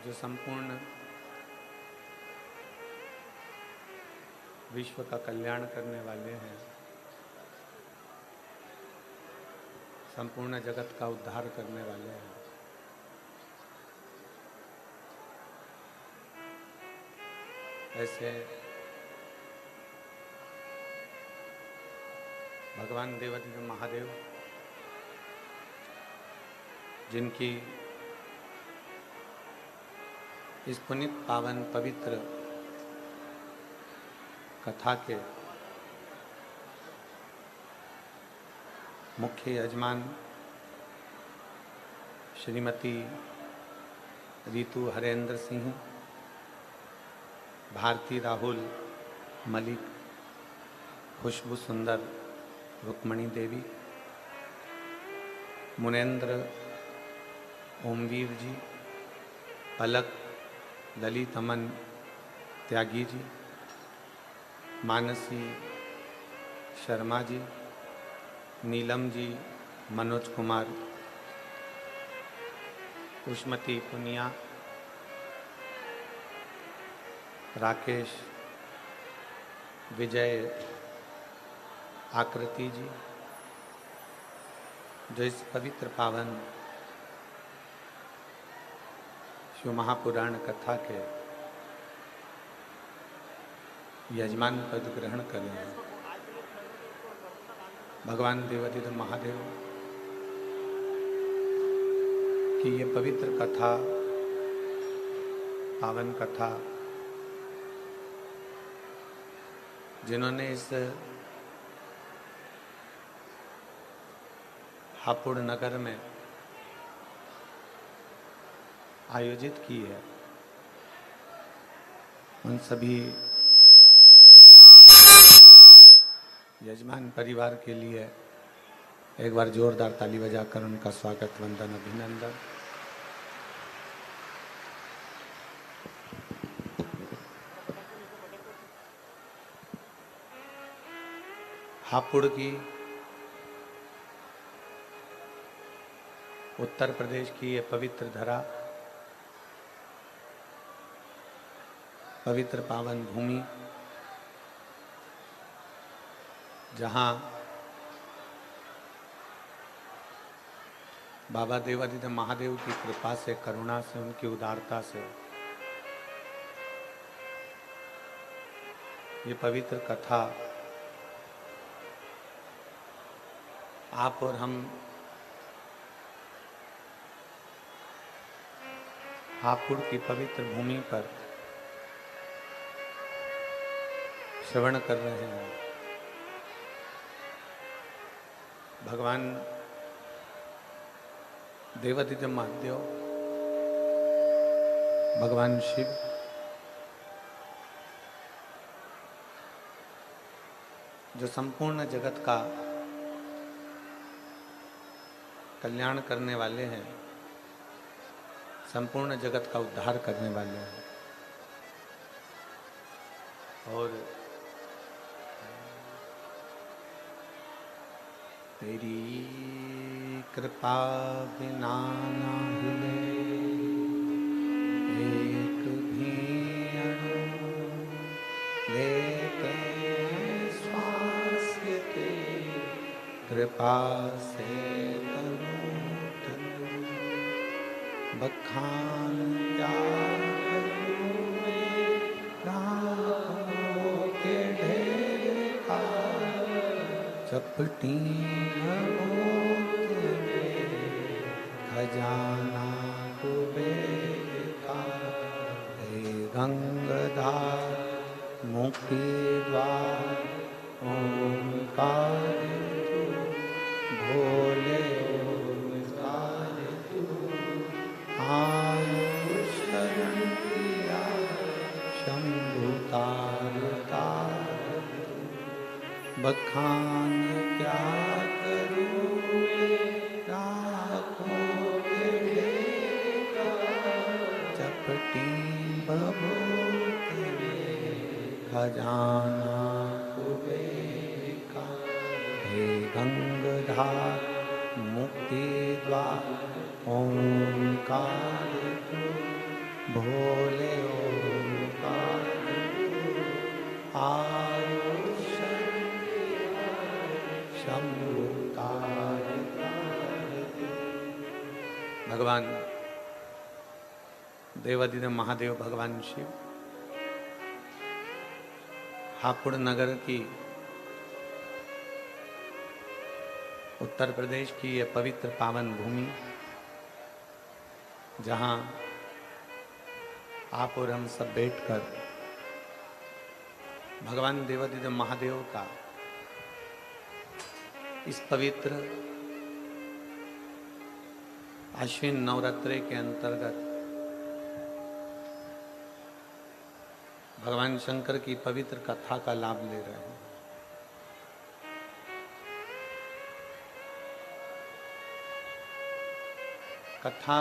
जो संपूर्ण विश्व का कल्याण करने वाले हैं, संपूर्ण जगत का उद्धार करने वाले हैं। ऐसे भगवान देवाधिदेव महादेव, जिनकी इस पुनीत पावन पवित्र कथा के मुख्य यजमान श्रीमती रीतु हरेंद्र सिंह, भारती राहुल मलिक, खुशबू सुंदर रुक्मणी देवी, मुनेन्द्र ओमवीर जी, पलक ललित अमन त्यागी जी, मानसी शर्मा जी, नीलम जी, मनोज कुमार, उष्मती पुनिया, राकेश, विजय, आकृति जी, जो इस पवित्र पावन शिव महापुराण कथा के यजमान पद ग्रहण कर रहे हैं। भगवान देवाधिदेव महादेव की ये पवित्र कथा, पावन कथा, जिन्होंने इस हापुड़ नगर में आयोजित की है, उन सभी यजमान परिवार के लिए एक बार जोरदार ताली बजाकर उनका स्वागत, वंदन, अभिनंदन। हापुड़ की उत्तर प्रदेश की ये पवित्र धरा, पवित्र पावन भूमि, जहाँ बाबा देवाधिदेव महादेव की कृपा से, करुणा से, उनकी उदारता से ये पवित्र कथा आप और हम हापुड़ की पवित्र भूमि पर श्रवण कर रहे हैं। भगवान देवाधिदेव महादेव, भगवान शिव जो संपूर्ण जगत का कल्याण करने वाले हैं, संपूर्ण जगत का उद्धार करने वाले हैं, और तेरी कृपा बिना ना हिले एक भी अणु, लेते श्वास के कृपा से बखान क्या करूं मैं राहों के ढेर का, चपटी खजाना कुबेर का, हे गंगाधार मुक्ति द्वार ओंकार तू, भोले ओंकार तू, आयो शरण किया शंभु तार तार, बखान क्या करूं राखों के ढेर का, चपटी बबूत में खजाना कुबेर का, हे गंगाधार मुक्ति द्वार ओंकार तू, भोले ओंकार आयुष शंभु भगवान देवाधिदेव महादेव भगवान शिव हापुड़ नगर की उत्तर प्रदेश की यह पवित्र पावन भूमि, जहाँ आप और हम सब बैठकर भगवान देवाधिदेव महादेव का इस पवित्र अश्विन नवरात्रे के अंतर्गत भगवान शंकर की पवित्र कथा का लाभ ले रहे हैं। कथा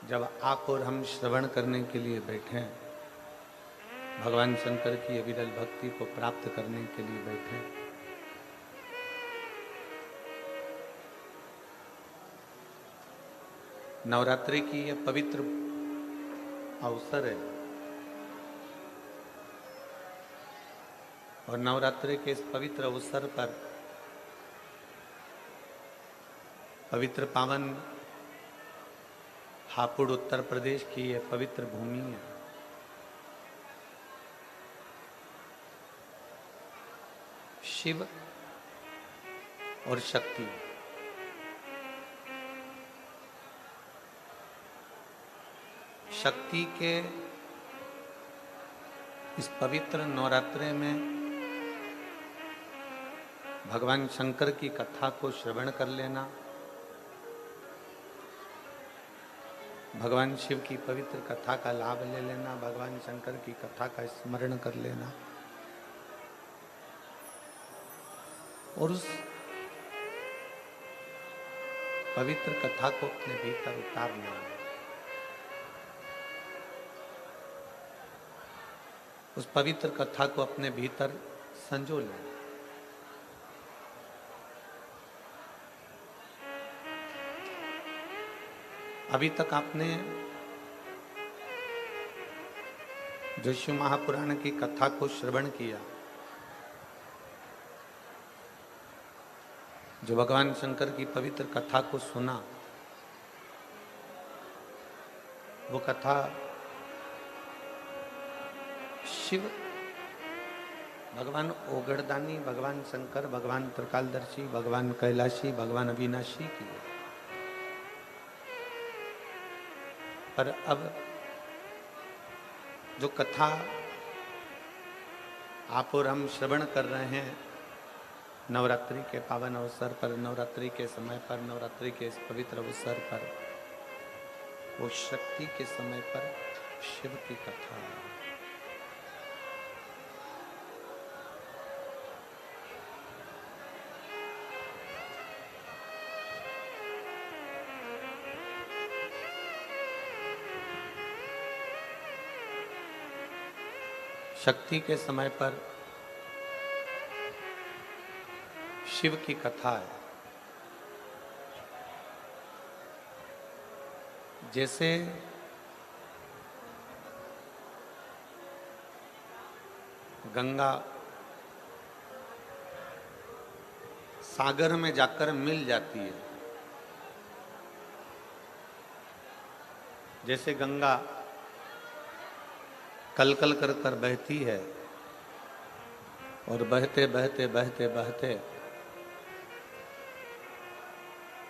जब आप और हम श्रवण करने के लिए बैठे हैं, भगवान शंकर की अविरल भक्ति को प्राप्त करने के लिए बैठे हैं, नवरात्रि की यह पवित्र अवसर है और नवरात्रि के इस पवित्र अवसर पर पवित्र पावन हापुड़ उत्तर प्रदेश की यह पवित्र भूमि है। शिव और शक्ति शक्ति के इस पवित्र नवरात्रे में भगवान शंकर की कथा को श्रवण कर लेना, भगवान शिव की पवित्र कथा का लाभ ले लेना, भगवान शंकर की कथा का स्मरण कर लेना और उस पवित्र कथा को अपने भीतर उतार लेना, उस पवित्र कथा को अपने भीतर संजो लेना। अभी तक आपने जो शिव महापुराण की कथा को श्रवण किया, जो भगवान शंकर की पवित्र कथा को सुना, वो कथा शिव, भगवान ओगड़दानी, भगवान शंकर, भगवान त्रिकालदर्शी, भगवान कैलाशी, भगवान अविनाशी की है। पर अब जो कथा आप और हम श्रवण कर रहे हैं नवरात्रि के पावन अवसर पर, नवरात्रि के समय पर, नवरात्रि के इस पवित्र अवसर पर, वो शक्ति के समय पर शिव की कथा है। शक्ति के समय पर शिव की कथा है। जैसे गंगा सागर में जाकर मिल जाती है, जैसे गंगा कल कल कर कर बहती है और बहते बहते बहते बहते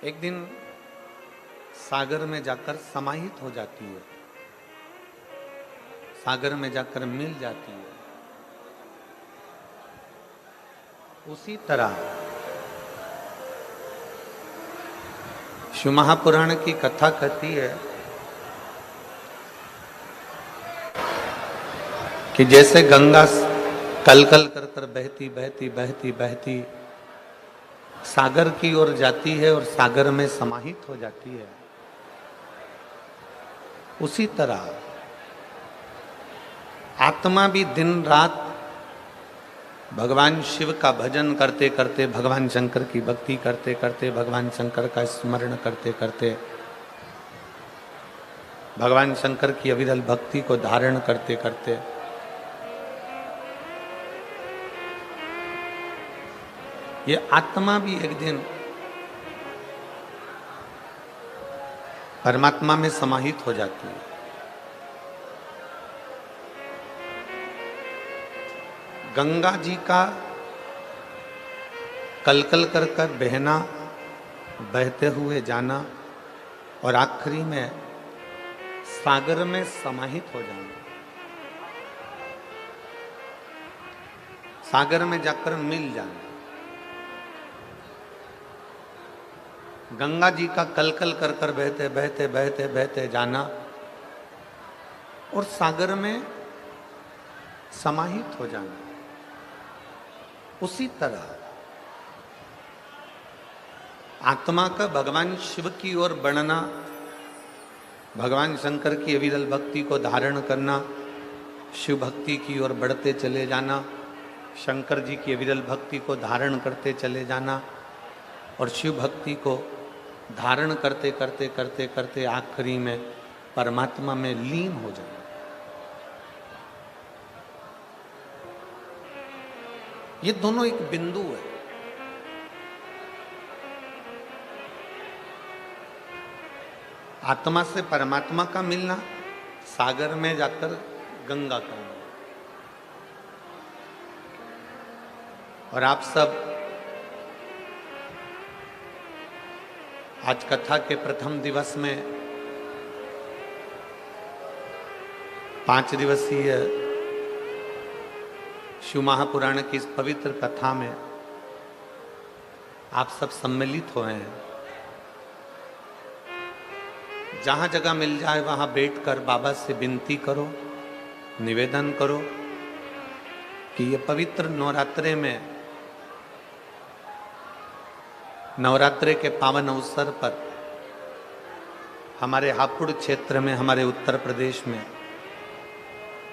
एक दिन सागर में जाकर समाहित हो जाती है, सागर में जाकर मिल जाती है। उसी तरह शिव महापुराण की कथा कहती है कि जैसे गंगा कल कल कर कर बहती बहती बहती बहती सागर की ओर जाती है और सागर में समाहित हो जाती है, उसी तरह आत्मा भी दिन रात भगवान शिव का भजन करते करते, भगवान शंकर की भक्ति करते करते, भगवान शंकर का स्मरण करते करते भगवान शंकर की अविरल भक्ति को धारण करते करते ये आत्मा भी एक दिन परमात्मा में समाहित हो जाती है। गंगा जी का कलकल कर कर बहना, बहते हुए जाना और आखिरी में सागर में समाहित हो जाना, सागर में जाकर मिल जाना। गंगा जी का कलकल कर कर बहते बहते बहते बहते जाना और सागर में समाहित हो जाना। उसी तरह आत्मा का भगवान शिव की ओर बढ़ना, भगवान शंकर की अविरल भक्ति को धारण करना, शिव भक्ति की ओर बढ़ते चले जाना, शंकर जी की अविरल भक्ति को धारण करते चले जाना और शिव भक्ति को धारण करते करते करते करते आखिरी में परमात्मा में लीन हो जाना। ये दोनों एक बिंदु है। आत्मा से परमात्मा का मिलना, सागर में जाकर गंगा का मिलना। और आप सब आज कथा के प्रथम दिवस में 5 दिवसीय शिव महापुराण की इस पवित्र कथा में आप सब सम्मिलित हुए हैं। जहां जगह मिल जाए वहां बैठकर बाबा से विनती करो, निवेदन करो कि ये पवित्र नवरात्रे में, नवरात्रे के पावन अवसर पर हमारे हापुड़ क्षेत्र में, हमारे उत्तर प्रदेश में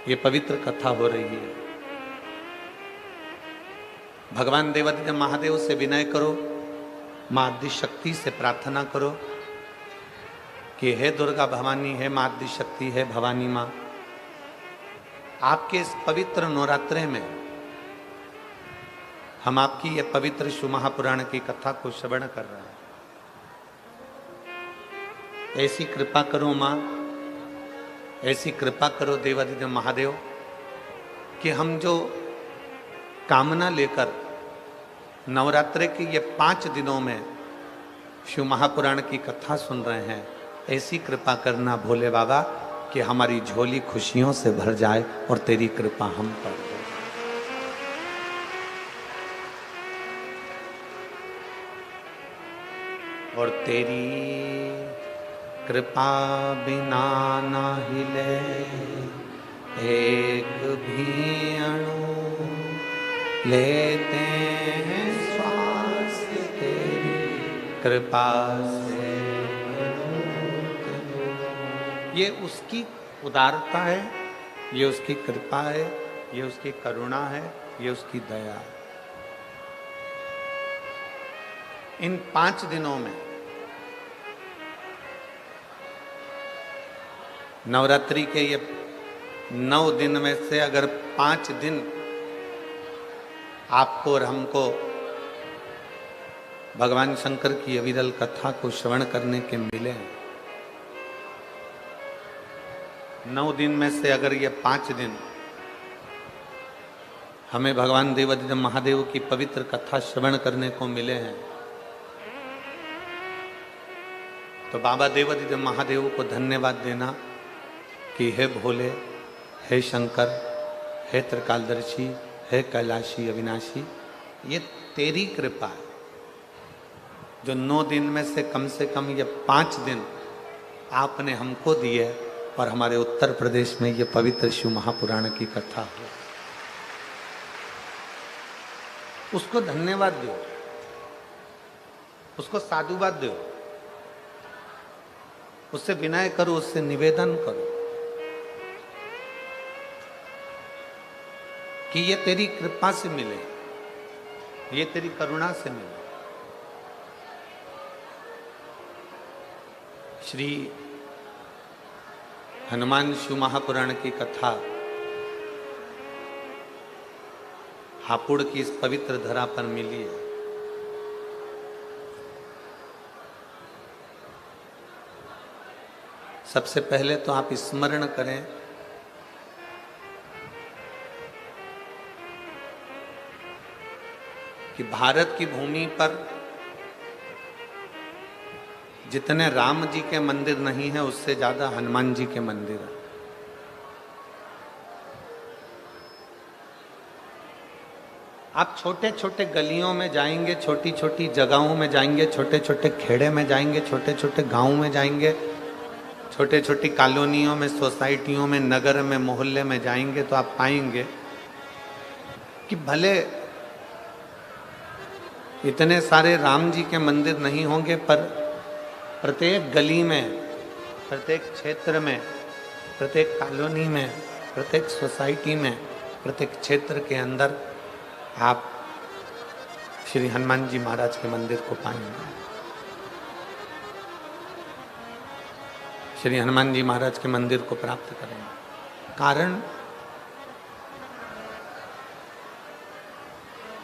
ये पवित्र कथा हो रही है। भगवान देवादिदेव महादेव से विनय करो, मां आदिशक्ति से प्रार्थना करो कि हे दुर्गा भवानी, हे मां आदिशक्ति, हे भवानी मां, आपके इस पवित्र नवरात्रे में हम आपकी ये पवित्र शिव महापुराण की कथा को श्रवण कर रहे हैं। ऐसी कृपा करो मां, ऐसी कृपा करो देवादिदेव महादेव कि हम जो कामना लेकर नवरात्रे के ये 5 दिनों में शिव महापुराण की कथा सुन रहे हैं, ऐसी कृपा करना भोले बाबा कि हमारी झोली खुशियों से भर जाए और तेरी कृपा हम पर हो। और तेरी कृपा बिना ना हिले एक भी अणु, लेते हैं श्वास तेरी कृपा से। ये उसकी उदारता है, ये उसकी कृपा है, ये उसकी करुणा है, ये उसकी दया है। इन 5 दिनों में नवरात्रि के ये 9 दिन में से अगर 5 दिन आपको और हमको भगवान शंकर की अविरल कथा को श्रवण करने के मिले, 9 दिन में से अगर ये 5 दिन हमें भगवान देवादिदेव महादेव की पवित्र कथा श्रवण करने को मिले हैं, तो बाबा देवादिदेव महादेव को धन्यवाद देना कि हे भोले, हे शंकर, हे त्रिकालदर्शी, हे कैलाशी अविनाशी, ये तेरी कृपा है जो 9 दिन में से कम ये 5 दिन आपने हमको दिए और हमारे उत्तर प्रदेश में ये पवित्र शिव महापुराण की कथा हो। उसको धन्यवाद दो, उसको साधुवाद दो, उससे विनय करो, उससे निवेदन करो कि ये तेरी कृपा से मिले, ये तेरी करुणा से मिले। श्री हनुमान शिव महापुराण की कथा हापुड़ की इस पवित्र धरा पर मिली है। सबसे पहले तो आप स्मरण करें कि भारत की भूमि पर जितने राम जी के मंदिर नहीं है उससे ज्यादा हनुमान जी के मंदिर है। आप छोटे छोटे गलियों में जाएंगे, छोटी छोटी जगहों में जाएंगे, छोटे छोटे खेड़े में जाएंगे, छोटे छोटे गांवों में जाएंगे, छोटे छोटी कॉलोनियों में, सोसाइटियों में, नगर में, मोहल्ले में जाएंगे तो आप पाएंगे कि भले इतने सारे राम जी के मंदिर नहीं होंगे पर प्रत्येक गली में, प्रत्येक क्षेत्र में, प्रत्येक कॉलोनी में, प्रत्येक सोसाइटी में, प्रत्येक क्षेत्र के अंदर आप श्री हनुमान जी महाराज के मंदिर को पाएंगे। श्री हनुमान जी महाराज के मंदिर को प्राप्त करेंगे। कारण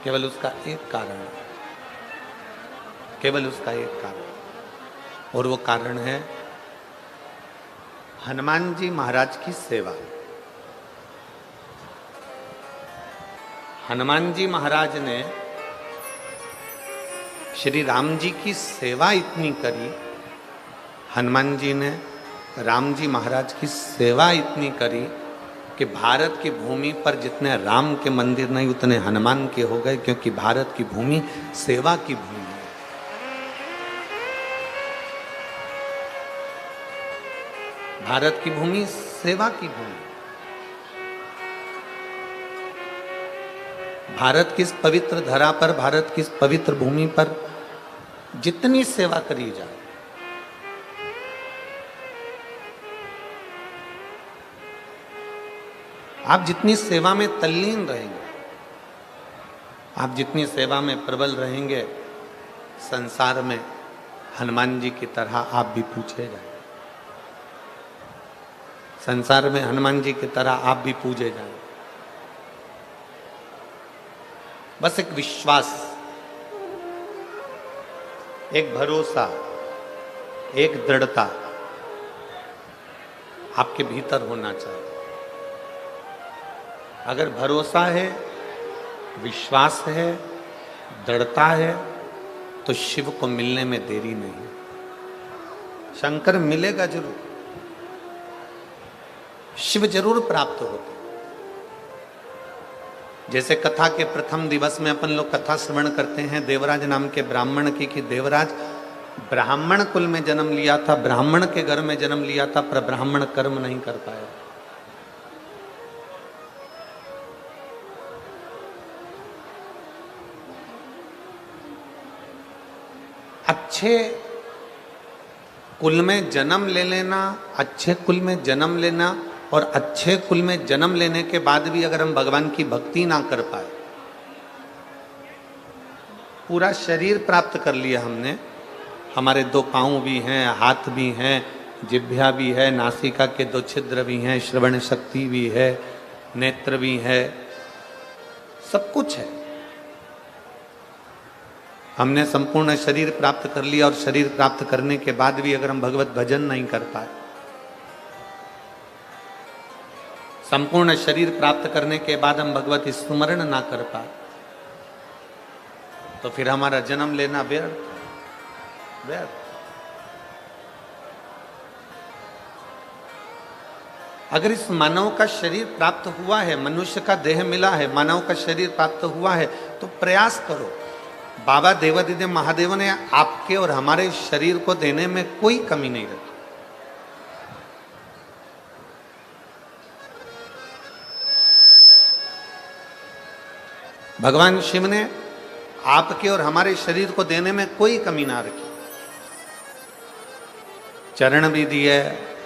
केवल उसका एक कारण है, केवल उसका एक कारण, और वो कारण है हनुमान जी महाराज की सेवा। हनुमान जी महाराज ने श्री राम जी की सेवा इतनी करी, हनुमान जी ने राम जी महाराज की सेवा इतनी करी कि भारत की भूमि पर जितने राम के मंदिर नहीं उतने हनुमान के हो गए, क्योंकि भारत की भूमि सेवा की भूमि है। भारत की भूमि सेवा की भूमि। भारत की इस पवित्र धरा पर, भारत की इस पवित्र भूमि पर जितनी सेवा करी जाए, आप जितनी सेवा में तल्लीन रहेंगे, आप जितनी सेवा में प्रबल रहेंगे, संसार में हनुमान जी की तरह आप भी पूछे जाए। संसार में हनुमान जी की तरह आप भी पूजे जाए। बस एक विश्वास, एक भरोसा, एक दृढ़ता आपके भीतर होना चाहिए। अगर भरोसा है, विश्वास है, दृढ़ता है तो शिव को मिलने में देरी नहीं। शंकर मिलेगा जरूर, शिव जरूर प्राप्त होते। जैसे कथा के प्रथम दिवस में अपन लोग कथा श्रवण करते हैं देवराज नाम के ब्राह्मण की, कि देवराज ब्राह्मण कुल में जन्म लिया था, ब्राह्मण के घर में जन्म लिया था, पर ब्राह्मण कर्म नहीं कर पाया। अच्छे कुल में जन्म ले लेना, अच्छे कुल में जन्म लेना, और अच्छे कुल में जन्म लेने के बाद भी अगर हम भगवान की भक्ति ना कर पाए, पूरा शरीर प्राप्त कर लिया हमने, हमारे 2 पांव भी हैं, हाथ भी हैं, जिह्वा भी है, नासिका के 2 छिद्र भी हैं, श्रवण शक्ति भी है, नेत्र भी है, सब कुछ है। हमने संपूर्ण शरीर प्राप्त कर लिया, और शरीर प्राप्त करने के बाद भी अगर हम भगवत भजन नहीं कर पाए, संपूर्ण शरीर प्राप्त करने के बाद हम भगवत स्मरण ना कर पाए, तो फिर हमारा जन्म लेना व्यर्थ व्यर्थ। अगर इस मानव का शरीर प्राप्त हुआ है, मनुष्य का देह मिला है, मानव का शरीर प्राप्त हुआ है, तो प्रयास करो। बाबा देवादिदेव महादेव ने आपके और हमारे शरीर को देने में कोई कमी नहीं रखी। भगवान शिव ने आपके और हमारे शरीर को देने में कोई कमी ना रखी। चरण भी दिए,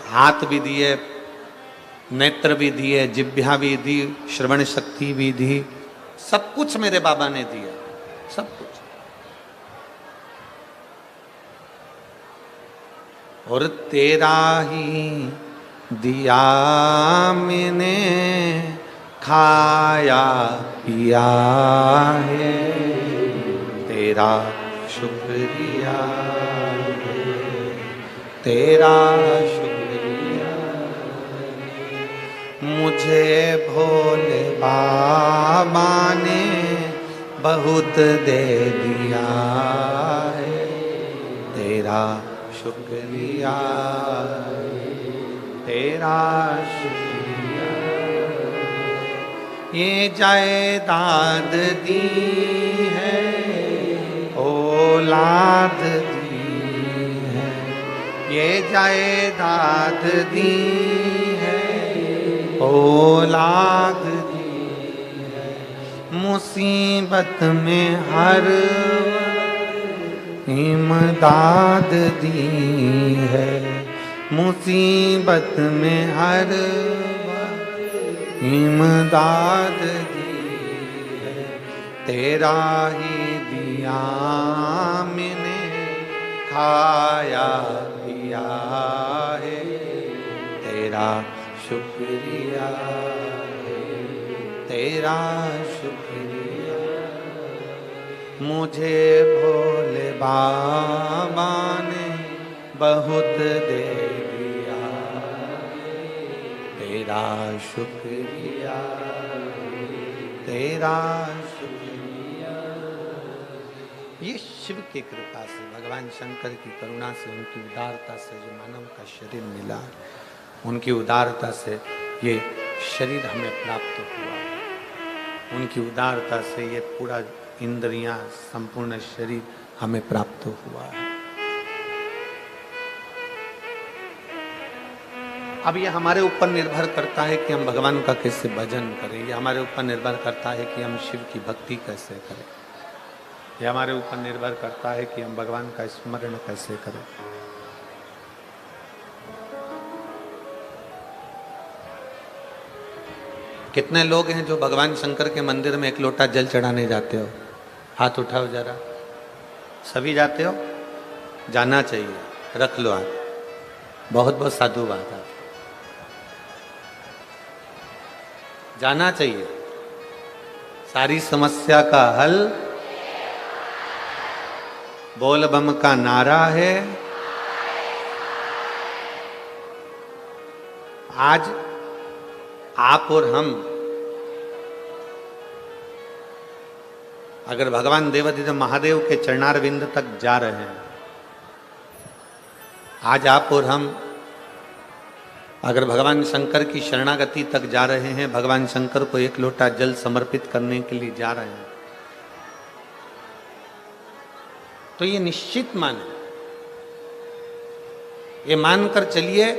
हाथ भी दिए, नेत्र भी दिए, जिह्वा भी दी, श्रवण शक्ति भी दी, सब कुछ मेरे बाबा ने दिया, सब कुछ। और तेरा ही दिया मैंने, खाया पिया है, तेरा शुक्रिया है, तेरा शुक्रिया। मुझे भोले बाबा ने बहुत दे दिया है, तेरा शुक्रिया, तेरा शुक्रिया। ये जायदाद दी है, औलाद दी है, ये जायदाद दी है, औलाद दी है। मुसीबत में हर इमदाद दी है, मुसीबत में हर इमदाद दी है, तेरा ही दिया मैंने, खाया पिया है, तेरा शुक्रिया है, तेरा शुक्रिया। मुझे भोले बाबा ने बहुत दे दिया, तेरा शुक्रिया, तेरा शुक्रिया। ये शिव की कृपा से, भगवान शंकर की करुणा से, उनकी उदारता से जो मानव का शरीर मिला, उनकी उदारता से ये शरीर हमें प्राप्त हुआ, उनकी उदारता से ये पूरा इंद्रियां, संपूर्ण शरीर हमें प्राप्त हुआ है। अब ये हमारे ऊपर निर्भर करता है कि हम भगवान का कैसे भजन करें, ये हमारे ऊपर निर्भर करता है कि हम शिव की भक्ति कैसे करें, ये हमारे ऊपर निर्भर करता है कि हम भगवान का स्मरण कैसे करें। कितने लोग हैं जो भगवान शंकर के मंदिर में एक लोटा जल चढ़ाने जाते हो? हाथ उठाओ जरा। सभी जाते हो? जाना चाहिए, रख लो हाथ। बहुत बहुत साधु बात है, जाना चाहिए। सारी समस्या का हल बोल बम का नारा है। आज आप और हम अगर भगवान देवाधिदेव महादेव के चरणारविंद तक जा रहे हैं, आज आप और हम अगर भगवान शंकर की शरणागति तक जा रहे हैं, भगवान शंकर को एक लोटा जल समर्पित करने के लिए जा रहे हैं, तो ये निश्चित माने, ये मानकर चलिए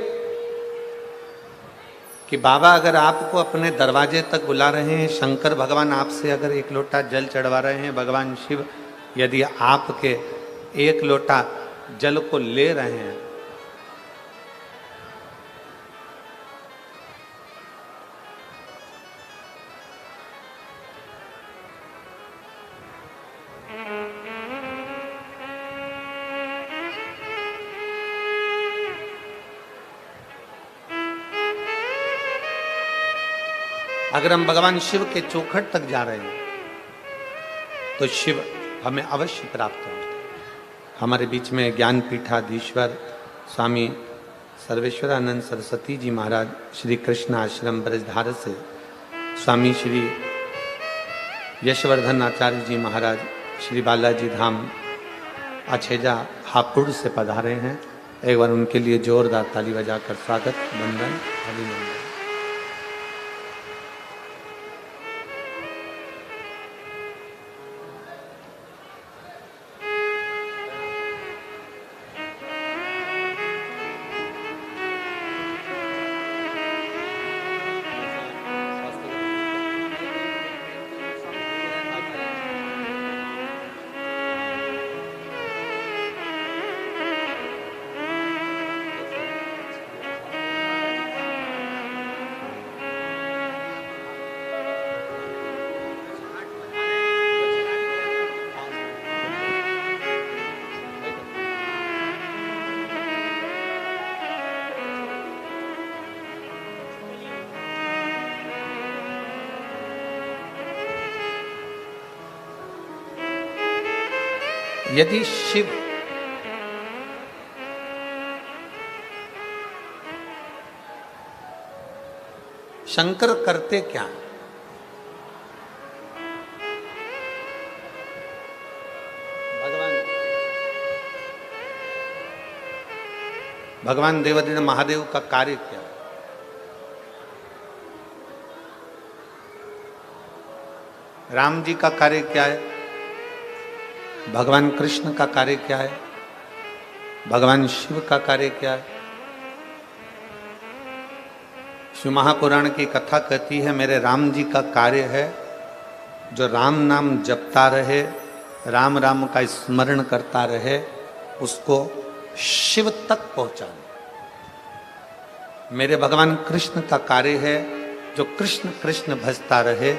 कि बाबा अगर आपको अपने दरवाजे तक बुला रहे हैं, शंकर भगवान आपसे अगर एक लोटा जल चढ़वा रहे हैं, भगवान शिव यदि आपके एक लोटा जल को ले रहे हैं, अगर हम भगवान शिव के चौखट तक जा रहे हैं, तो शिव हमें अवश्य प्राप्त होते हैं। हमारे बीच में ज्ञान पीठाधीश्वर स्वामी सर्वेश्वरानंद सरस्वती जी महाराज, श्री कृष्ण आश्रम ब्रजधार से स्वामी श्री यशवर्धन आचार्य जी महाराज, श्री बालाजी धाम अछेजा हापुड़ से पधारे हैं। एक बार उनके लिए जोरदार ताली बजाकर स्वागत, वंदन, अभिनंदन। यदि शिव शंकर करते क्या? भगवान देवादिदेव महादेव का कार्य क्या है? राम जी का कार्य क्या है? भगवान कृष्ण का कार्य क्या है? भगवान शिव का कार्य क्या है? शिव महापुराण की कथा कहती है मेरे राम जी का कार्य है जो राम नाम जपता रहे, राम राम का स्मरण करता रहे, उसको शिव तक पहुंचाना। मेरे भगवान कृष्ण का कार्य है जो कृष्ण कृष्ण भजता रहे,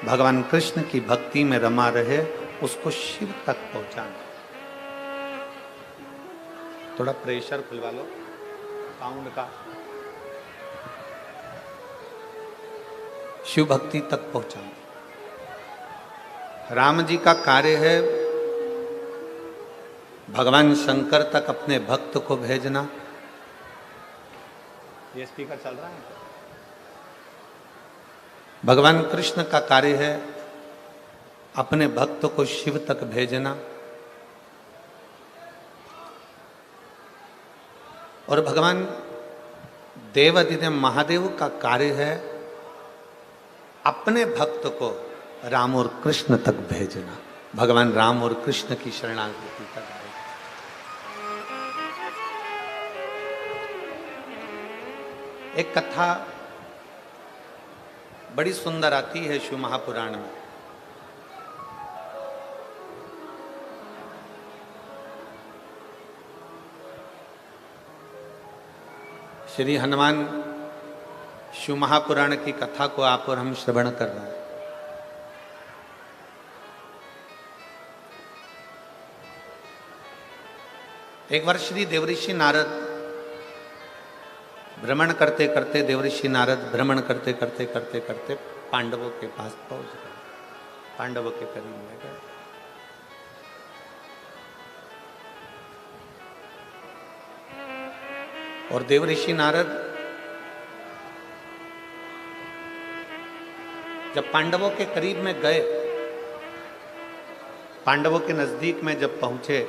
भगवान कृष्ण की भक्ति में रमा रहे, उसको शिव तक पहुंचाना। थोड़ा प्रेशर खुलवा लो साउंड का। शिव भक्ति तक पहुंचाना। राम जी का कार्य है भगवान शंकर तक अपने भक्त को भेजना। ये स्पीकर चल रहा है? भगवान कृष्ण का कार्य है अपने भक्त को शिव तक भेजना। और भगवान देवादिदेव महादेव का कार्य है अपने भक्त को राम और कृष्ण तक भेजना। भगवान राम और कृष्ण की शरणागति तक। एक कथा बड़ी सुंदर आती है शिव महापुराण में। श्री हनुमान शिव महापुराण की कथा को आप और हम श्रवण कर रहे हैं। एक बार श्री देवऋषि नारद भ्रमण करते करते, देवऋषि नारद भ्रमण करते करते करते करते पांडवों के पास पहुंच गए, पांडवों के करीब में गए। और देवऋषि नारद जब पांडवों के करीब में गए, पांडवों के नजदीक में जब पहुंचे,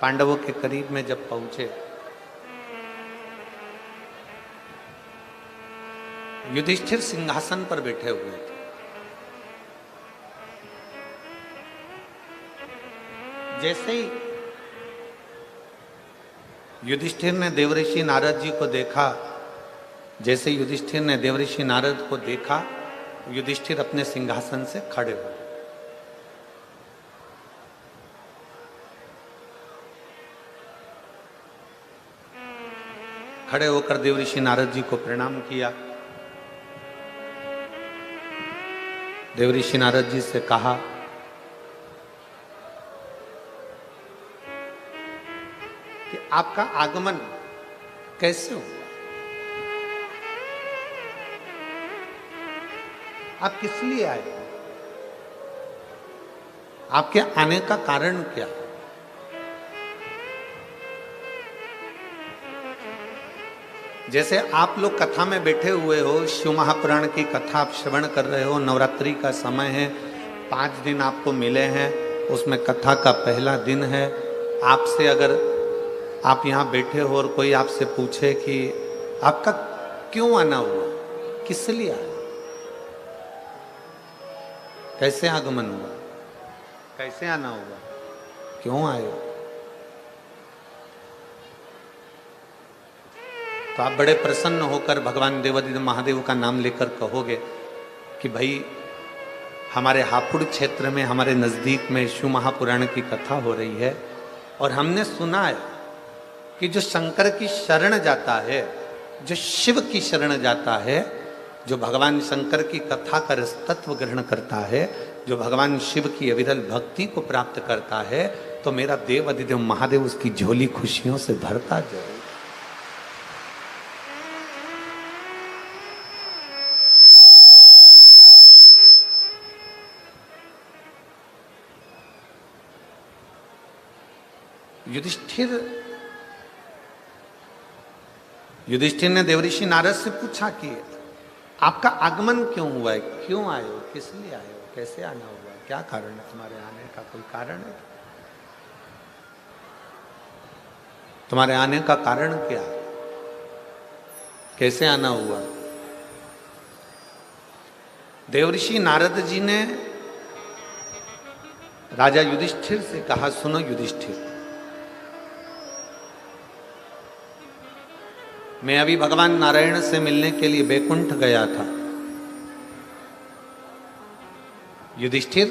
पांडवों के करीब में जब पहुंचे, युधिष्ठिर सिंहासन पर बैठे हुए थे। जैसे ही युधिष्ठिर ने देवऋषि नारद जी को देखा, जैसे युधिष्ठिर ने देवऋषि नारद को देखा, युधिष्ठिर अपने सिंहासन से खड़े हुए। खड़े होकर देवऋषि नारद जी को प्रणाम किया। देवऋषि नारद जी से कहा कि आपका आगमन कैसे हुआ? आप किस लिए आए? आपके आने का कारण क्या? जैसे आप लोग कथा में बैठे हुए हो, शिव महापुराण की कथा आप श्रवण कर रहे हो, नवरात्रि का समय है, 5 दिन आपको मिले हैं, उसमें कथा का पहला दिन है। आपसे अगर आप यहाँ बैठे हो और कोई आपसे पूछे कि आपका क्यों आना हुआ, किस लिए आया, कैसे आगमन हुआ, कैसे आना हुआ, क्यों आए, तो आप बड़े प्रसन्न होकर भगवान देवादिदेव महादेव का नाम लेकर कहोगे कि भाई हमारे हापुड़ क्षेत्र में, हमारे नज़दीक में शिव महापुराण की कथा हो रही है और हमने सुना है कि जो शंकर की शरण जाता है, जो शिव की शरण जाता है, जो भगवान शंकर की कथा का रसतत्व ग्रहण करता है, जो भगवान शिव की अविरल भक्ति को प्राप्त करता है, तो मेरा देवादिदेव महादेव उसकी झोली खुशियों से भरता जाए। युधिष्ठिर ने देवऋषि नारद से पूछा कि आपका आगमन क्यों हुआ है, क्यों आए हो, किस लिए आए हो, कैसे आना हुआ, क्या कारण है तुम्हारे आने का, कोई कारण है, तुम्हारे आने का कारण क्या, कैसे आना हुआ। देवऋषि नारद जी ने राजा युधिष्ठिर से कहा, सुनो युधिष्ठिर, मैं अभी भगवान नारायण से मिलने के लिए बैकुंठ गया था। युधिष्ठिर,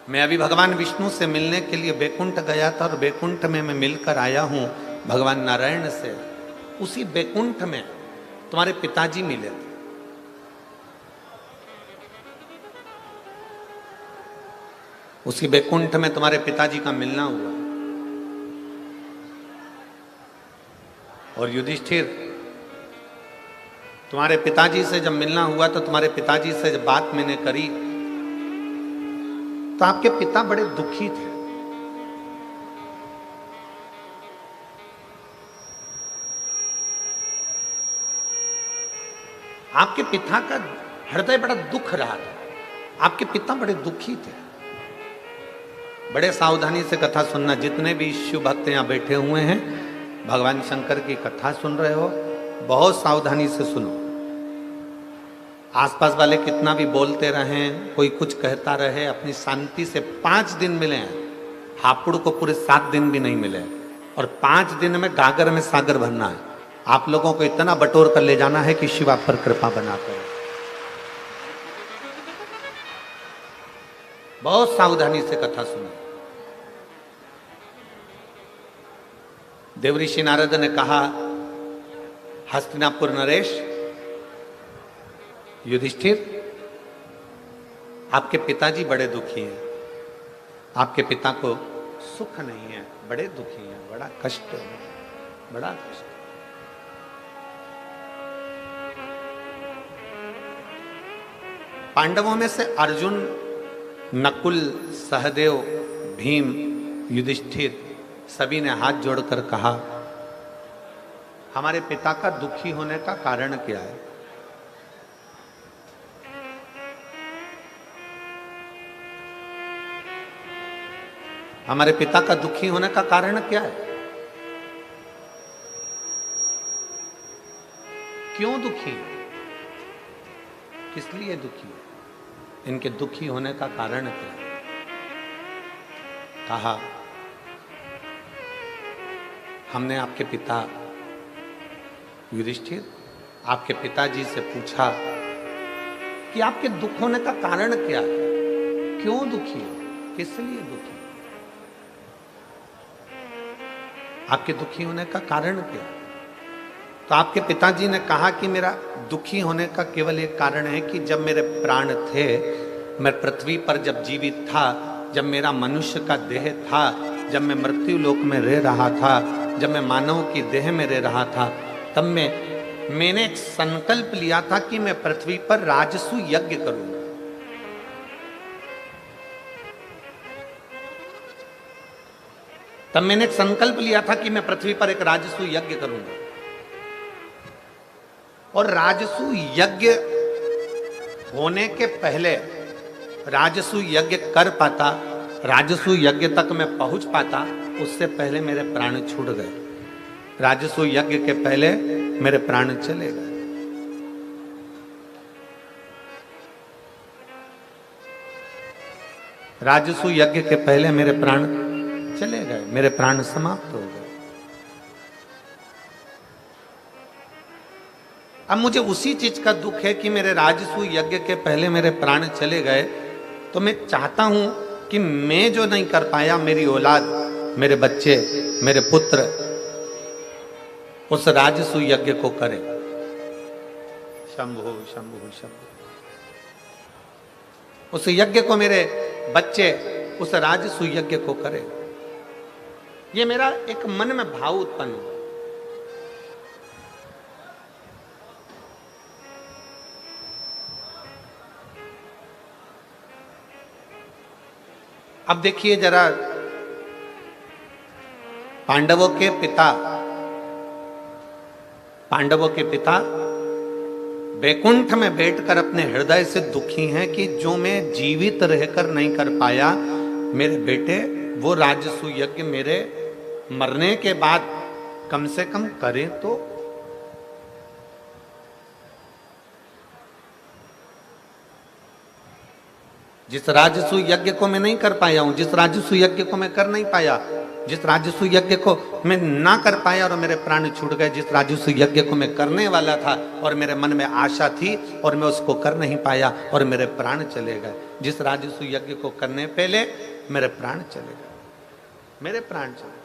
मैं अभी भगवान विष्णु से मिलने के लिए बैकुंठ गया था और बैकुंठ में मैं मिलकर आया हूं भगवान नारायण से। उसी बैकुंठ में तुम्हारे पिताजी मिले थे। उसी बैकुंठ में तुम्हारे पिताजी का मिलना हुआ। और युधिष्ठिर, तुम्हारे पिताजी से जब मिलना हुआ तो तुम्हारे पिताजी से जब बात मैंने करी तो आपके पिता बड़े दुखी थे। आपके पिता का हृदय बड़ा दुख रहा था। आपके पिता बड़े दुखी थे। बड़े सावधानी से कथा सुनना। जितने भी शिव भक्त यहां बैठे हुए हैं, भगवान शंकर की कथा सुन रहे हो, बहुत सावधानी से सुनो। आसपास वाले कितना भी बोलते रहें, कोई कुछ कहता रहे, अपनी शांति से 5 दिन मिले हैं। हापुड़ को पूरे 7 दिन भी नहीं मिले और 5 दिन में गागर में सागर भरना है। आप लोगों को इतना बटोर कर ले जाना है कि शिव आप पर कृपा बनाते हैं। बहुत सावधानी से कथा सुनो। देवऋषि नारद ने कहा, हस्तिनापुर नरेश, युधिष्ठिर, आपके पिताजी बड़े दुखी हैं। आपके पिता को सुख नहीं है, बड़े दुखी हैं, बड़ा कष्ट है, बड़ा कष्ट। पांडवों में से अर्जुन, नकुल, सहदेव, भीम, युधिष्ठिर सभी ने हाथ जोड़कर कहा, हमारे पिता का दुखी होने का कारण क्या है? हमारे पिता का दुखी होने का कारण क्या है? क्यों दुखी है? किस लिए दुखी है? इनके दुखी होने का कारण क्या है? कहा, हमने आपके पिता युधिष्ठिर, आपके पिताजी से पूछा कि आपके दुख होने का कारण क्या है, क्यों दुखी है, किस लिए दुखी है, आपके दुखी होने का कारण क्या है? तो आपके पिताजी ने कहा कि मेरा दुखी होने का केवल एक कारण है कि जब मेरे प्राण थे, मैं पृथ्वी पर जब जीवित था, जब मेरा मनुष्य का देह था, जब मैं मृत्यु लोक में रह रहा था, जब मैं मानव की देह में रह रहा था, तब मैंने एक संकल्प लिया था कि मैं पृथ्वी पर राजसु यज्ञ करूंगा। तब मैंने एक संकल्प लिया था कि मैं पृथ्वी पर एक राजसु यज्ञ करूंगा। और राजसु यज्ञ होने के पहले, राजसु यज्ञ कर पाता, राजसु यज्ञ तक मैं पहुंच पाता, उससे पहले मेरे प्राण छूट गए। राजसु यज्ञ के पहले मेरे प्राण चले गए। राजसु यज्ञ के पहले मेरे प्राण चले गए, मेरे प्राण समाप्त हो गए। अब मुझे उसी चीज का दुख है कि मेरे राजसु यज्ञ के पहले मेरे प्राण चले गए, तो मैं चाहता हूं कि मैं जो नहीं कर पाया, मेरी औलाद, मेरे बच्चे, मेरे पुत्र उस राजसु यज्ञ को करें। शंभु शंभु शंभु। उस यज्ञ को मेरे बच्चे उस राजसु यज्ञ को करें। ये मेरा एक मन में भाव उत्पन्न हुआ। अब देखिए जरा, पांडवों के पिता बैकुंठ में बैठकर अपने हृदय से दुखी हैं कि जो मैं जीवित रहकर नहीं कर पाया, मेरे बेटे वो राजसूय यज्ञ मेरे मरने के बाद कम से कम करें तो। जिस राजसूय यज्ञ को मैं नहीं कर पाया हूं, जिस राजसूय यज्ञ को मैं कर नहीं पाया, जिस राजसूय यज्ञ को मैं ना कर पाया और मेरे प्राण छूट गए, जिस राजसूय यज्ञ को मैं करने वाला था और मेरे मन में आशा थी और मैं उसको कर नहीं पाया और मेरे प्राण चले गए, जिस राजसूय यज्ञ को करने पहले मेरे प्राण चले गए, मेरे प्राण चले गए।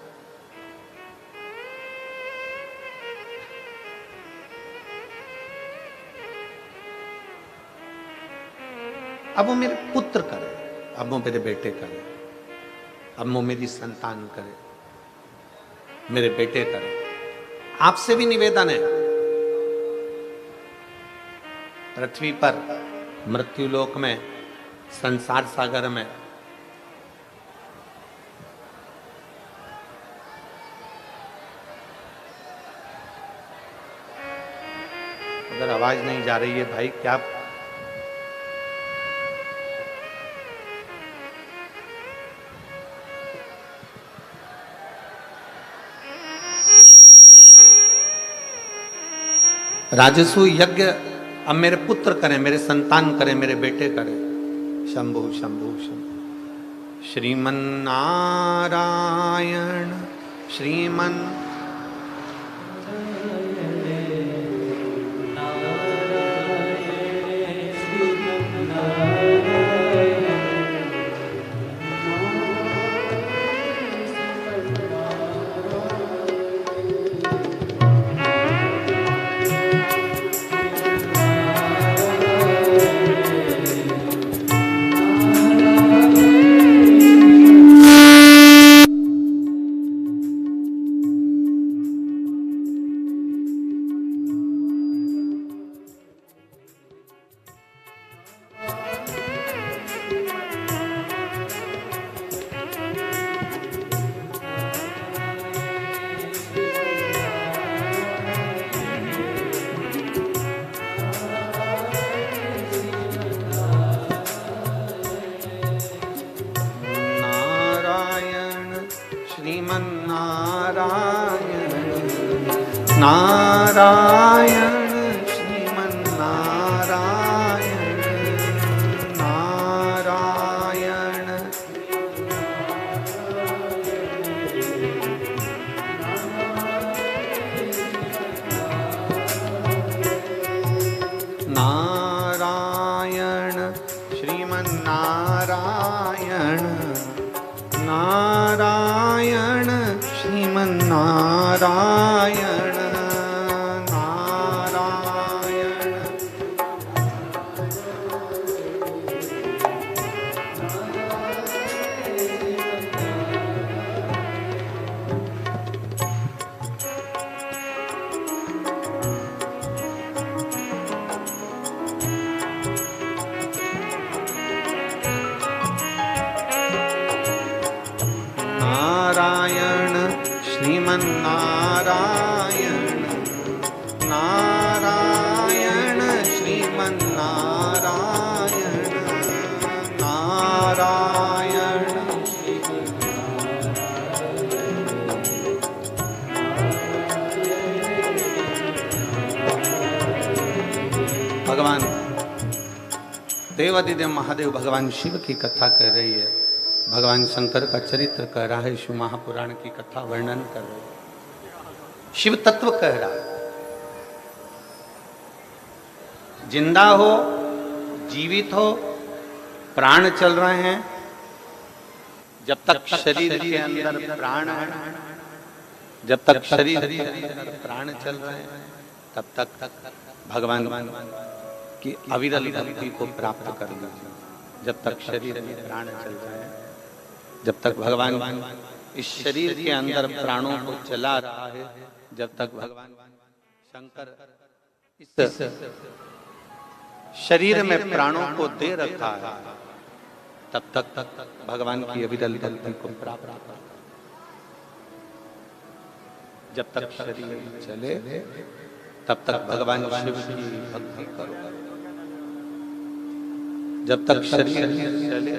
अब वो मेरे पुत्र करे, अब वो मेरे बेटे करे, अब वो मेरी संतान करे, मेरे बेटे करे। आपसे भी निवेदन है, पृथ्वी पर मृत्युलोक में संसार सागर में उधर आवाज नहीं जा रही है भाई, क्या राजसूय यज्ञ अब मेरे पुत्र करें, मेरे संतान करें, मेरे बेटे करें। शंभु शंभु शंभु। श्रीमन नारायण श्रीमन नारायण श्रीमन नारायण नारायण नारायण श्रीमन नारायण नारायण श्रीमन नारायण नारायण श्रीमन नारायण नारायण श्रीमन नारायण नारायण भगवान देवादिदेव महादेव भगवान शिव की कथा कह रही है, भगवान शंकर का चरित्र कह रहा है, शिव महापुराण की कथा वर्णन कर रहे हैं, शिव तत्व कह रहा है। जिंदा हो, जीवित हो, प्राण चल रहे हैं, जब तक शरीर के अंदर प्राण है, जब तक शरीर के अंदर प्राण चल रहे हैं, तब तक भगवान की अविरल भक्ति को प्राप्त करना। जब तक शरीर में प्राण चल रहे हैं, जब तक भगवान इस शरीर के अंदर प्राणों को चला रहा है, जब तक भगवान शंकर इस शरीर में प्राणों को दे रखा है, तब तक भगवान की अविरल भक्ति को प्राप्त कर। जब तक शरीर चले तब तक भगवान शिव की भक्ति करो। जब तक शरीर चले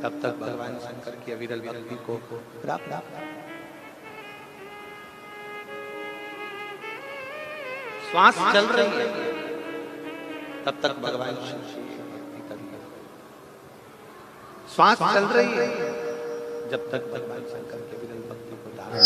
तब तक भगवान शंकर की अविरल भक्ति को प्राप्त। श्वास चल रही है तब तक भगवान शिव की भक्ति करना। श्वास चल रही है जब तक भगवान शंकर के विरल भक्ति को धारण।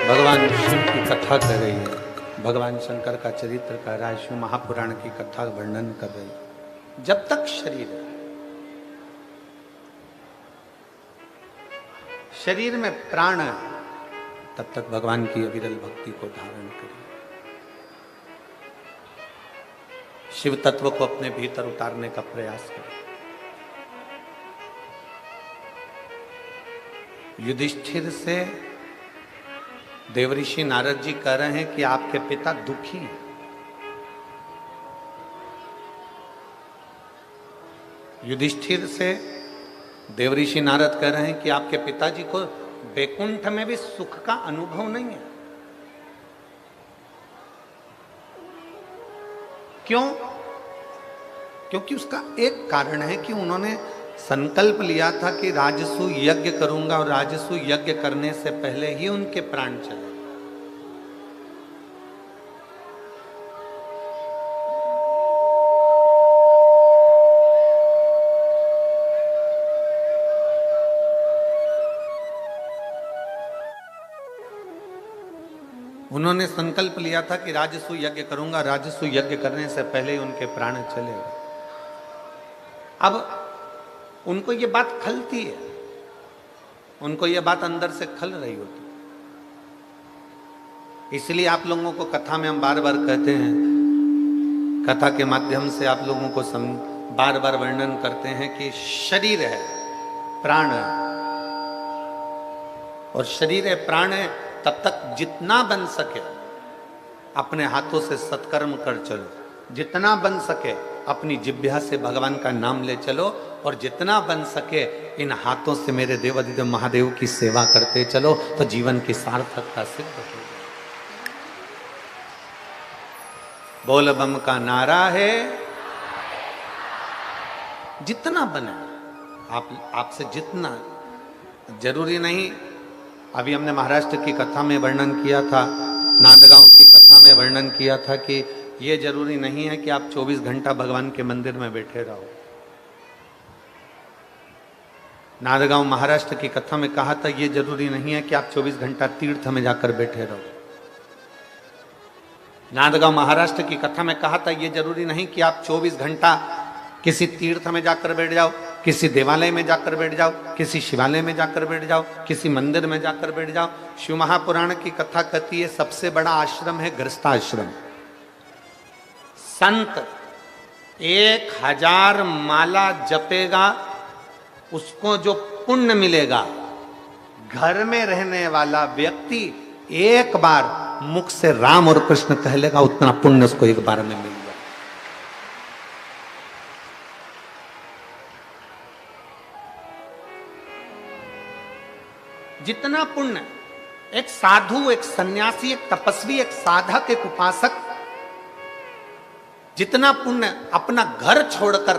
भगवान शिव की कथा कर रही है, भगवान शंकर का चरित्र का रहा है, शिव महापुराण की कथा वर्णन कर रही है। जब तक शरीर में प्राण है तब तक भगवान की अविरल भक्ति को धारण करिए। शिव तत्व को अपने भीतर उतारने का प्रयास करें। युधिष्ठिर से देवऋषि नारद जी कह रहे हैं कि आपके पिता दुखी हैं। युधिष्ठिर से देवऋषि नारद कह रहे हैं कि आपके पिताजी को वैकुंठ में भी सुख का अनुभव नहीं है। क्यों? क्योंकि उसका एक कारण है कि उन्होंने संकल्प लिया था कि राजसू यज्ञ करूंगा और राजसू यज्ञ करने से पहले ही उनके प्राण चले। उन्होंने संकल्प लिया था कि राजसू यज्ञ करूंगा, राजसू यज्ञ करने से पहले ही उनके प्राण चले। अब उनको ये बात खलती है, उनको ये बात अंदर से खल रही होती। इसलिए आप लोगों को कथा में हम बार बार कहते हैं, कथा के माध्यम से आप लोगों को बार बार वर्णन करते हैं कि शरीर है, प्राण है, और शरीर है, प्राण है, तब तक जितना बन सके अपने हाथों से सत्कर्म कर चलो, जितना बन सके अपनी जिह्वा से भगवान का नाम ले चलो, और जितना बन सके इन हाथों से मेरे देवाधिदेव महादेव की सेवा करते चलो, तो जीवन की सार्थकता सिद्ध होगी। बोल बम का नारा है, जितना बने आपसे जितना, जरूरी नहीं। अभी हमने महाराष्ट्र की कथा में वर्णन किया था, नांदगांव की कथा में वर्णन किया था कि ये जरूरी नहीं है कि आप 24 घंटा भगवान के मंदिर में बैठे रहो। नांदगांव महाराष्ट्र की कथा में कहा था ये जरूरी नहीं है कि आप 24 घंटा तीर्थ में जाकर बैठे रहो। नांदगांव महाराष्ट्र की कथा में कहा था ये जरूरी नहीं कि आप 24 घंटा किसी तीर्थ में जाकर बैठ जाओ, किसी देवालय में जाकर बैठ जाओ, किसी शिवालय में जाकर बैठ जाओ, किसी मंदिर में जाकर बैठ जाओ। शिव महापुराण की कथा कहती है सबसे बड़ा आश्रम है गृहस्थाश्रम। संत 1000 माला जपेगा उसको जो पुण्य मिलेगा, घर में रहने वाला व्यक्ति एक बार मुख से राम और कृष्ण कह लेगा, उतना पुण्य उसको एक बार में मिल जाए। जितना पुण्य एक साधु, एक सन्यासी, एक तपस्वी, एक साधक, एक उपासक, जितना पुण्य अपना घर छोड़कर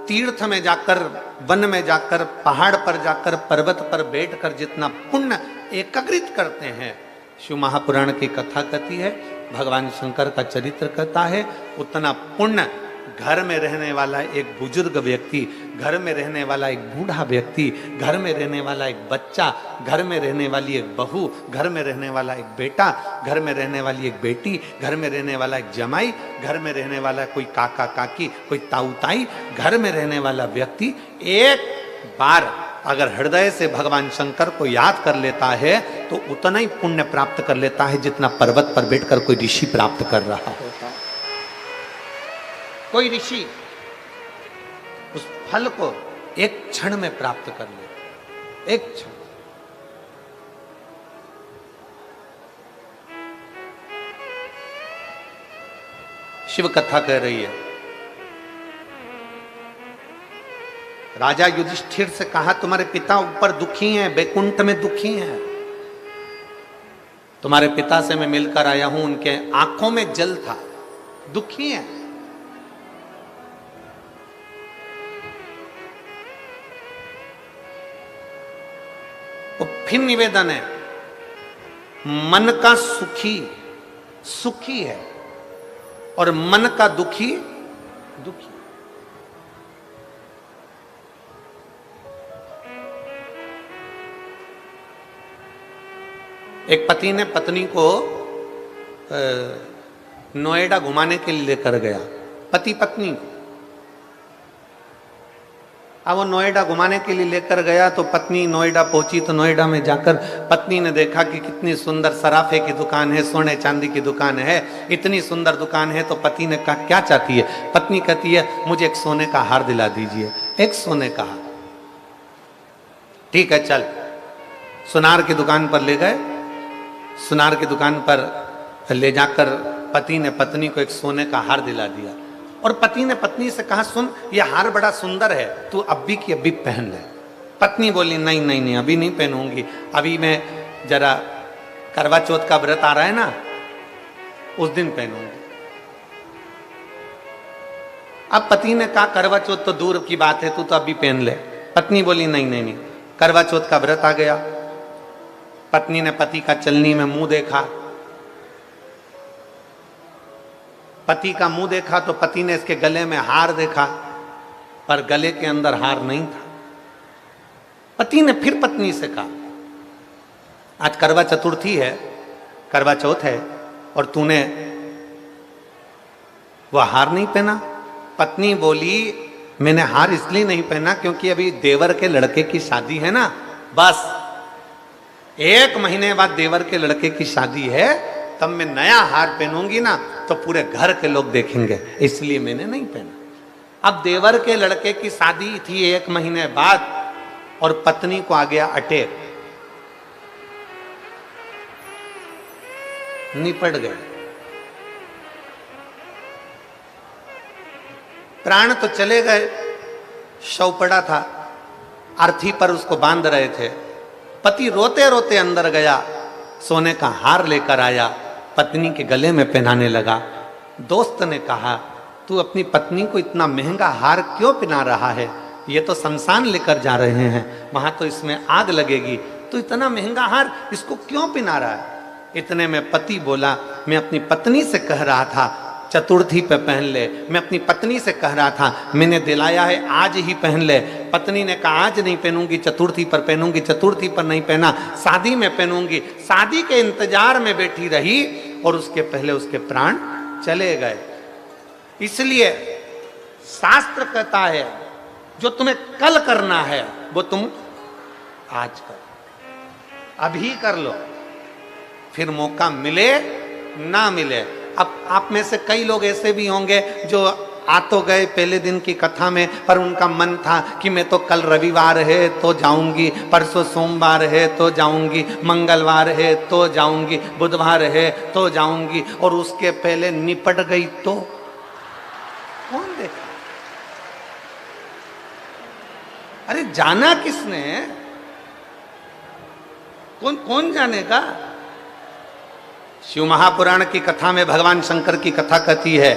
तीर्थ में जाकर, वन में जाकर, पहाड़ पर जाकर, पर्वत पर बैठकर जितना पुण्य एकत्रित करते हैं, शिव महापुराण की कथा कहती है, भगवान शंकर का चरित्र कहता है, उतना पुण्य घर में रहने वाला एक बुजुर्ग व्यक्ति, घर में रहने वाला एक बूढ़ा व्यक्ति, घर में रहने वाला एक बच्चा, घर में रहने वाली एक बहू, घर में रहने वाला एक बेटा, घर में रहने वाली एक बेटी, घर में रहने वाला एक जमाई, घर में रहने वाला कोई काका काकी, कोई ताऊ ताई, घर में रहने वाला व्यक्ति एक बार अगर हृदय से भगवान शंकर को याद कर लेता है तो उतना ही पुण्य प्राप्त कर लेता है जितना पर्वत पर बैठकर कोई ऋषि प्राप्त कर रहा होता है। कोई ऋषि उस फल को एक क्षण में प्राप्त कर ले, एक क्षण। शिव कथा कह रही है, राजा युधिष्ठिर से कहा, तुम्हारे पिता ऊपर दुखी हैं, बैकुंठ में दुखी हैं। तुम्हारे पिता से मैं मिलकर आया हूं, उनके आंखों में जल था, दुखी हैं। तो फिर निवेदन है, मन का सुखी सुखी है और मन का दुखी दुखी। एक पति ने पत्नी को नोएडा घुमाने के लिए लेकर गया, पति पत्नी को। अब वो नोएडा घुमाने के लिए लेकर गया तो पत्नी नोएडा पहुंची, तो नोएडा में जाकर पत्नी ने देखा कि कितनी सुंदर सराफे की दुकान है, सोने चांदी की दुकान है, इतनी सुंदर दुकान है। तो पति ने कहा क्या चाहती है? पत्नी कहती है मुझे एक सोने का हार दिला दीजिए, एक सोने का हार। ठीक है चल, सुनार की दुकान पर ले गए। सुनार की दुकान पर ले जाकर पति ने पत्नी को एक सोने का हार दिला दिया और पति ने पत्नी से कहा, सुन ये हार बड़ा सुंदर है, तू अभी की अभी पहन ले। पत्नी बोली नहीं नहीं नहीं, अभी नहीं पहनूंगी, अभी मैं जरा करवा चौथ का व्रत आ रहा है ना, उस दिन पहनूंगी। अब पति ने कहा करवा चौथ तो दूर की बात है, तू तो अभी पहन ले। पत्नी बोली नहीं नहीं नहीं, करवा चौथ का व्रत आ गया। पत्नी ने पति का चलनी में मुंह देखा, पति का मुंह देखा तो पति ने इसके गले में हार देखा, पर गले के अंदर हार नहीं था। पति ने फिर पत्नी से कहा, आज करवा चतुर्थी है, करवा चौथ है और तूने वह हार नहीं पहना। पत्नी बोली मैंने हार इसलिए नहीं पहना क्योंकि अभी देवर के लड़के की शादी है ना, बस 1 महीने बाद देवर के लड़के की शादी है, तब मैं नया हार पहनूंगी ना तो पूरे घर के लोग देखेंगे, इसलिए मैंने नहीं पहना। अब देवर के लड़के की शादी थी 1 महीने बाद और पत्नी को आ गया अटैक, निपट गए। प्राण तो चले गए, शव पड़ा था, अर्थी पर उसको बांध रहे थे। पति रोते रोते अंदर गया, सोने का हार लेकर आया, पत्नी के गले में पहनाने लगा। दोस्त ने कहा तू अपनी पत्नी को इतना महंगा हार क्यों पहना रहा है? ये तो शमशान लेकर जा रहे हैं, वहां तो इसमें आग लगेगी, तो इतना महंगा हार इसको क्यों पहना रहा है? इतने में पति बोला मैं अपनी पत्नी से कह रहा था चतुर्थी पे पहन ले, मैं अपनी पत्नी से कह रहा था, मैंने दिलाया है आज ही पहन ले। पत्नी ने कहा आज नहीं पहनूंगी, चतुर्थी पर पहनूंगी, चतुर्थी पर नहीं पहना, शादी में पहनूंगी। शादी के इंतजार में बैठी रही और उसके पहले उसके प्राण चले गए। इसलिए शास्त्र कहता है जो तुम्हें कल करना है वो तुम आज करो, अभी कर लो, फिर मौका मिले ना मिले। अब आप में से कई लोग ऐसे भी होंगे जो आ तो गए पहले दिन की कथा में, पर उनका मन था कि मैं तो कल रविवार है तो जाऊंगी, परसों सोमवार है तो जाऊंगी, मंगलवार है तो जाऊंगी, बुधवार है तो जाऊंगी, और उसके पहले निपट गई तो कौन देखा? अरे जाना किसने? कौन जानेगा? शिव महापुराण की कथा में भगवान शंकर की कथा कहती है,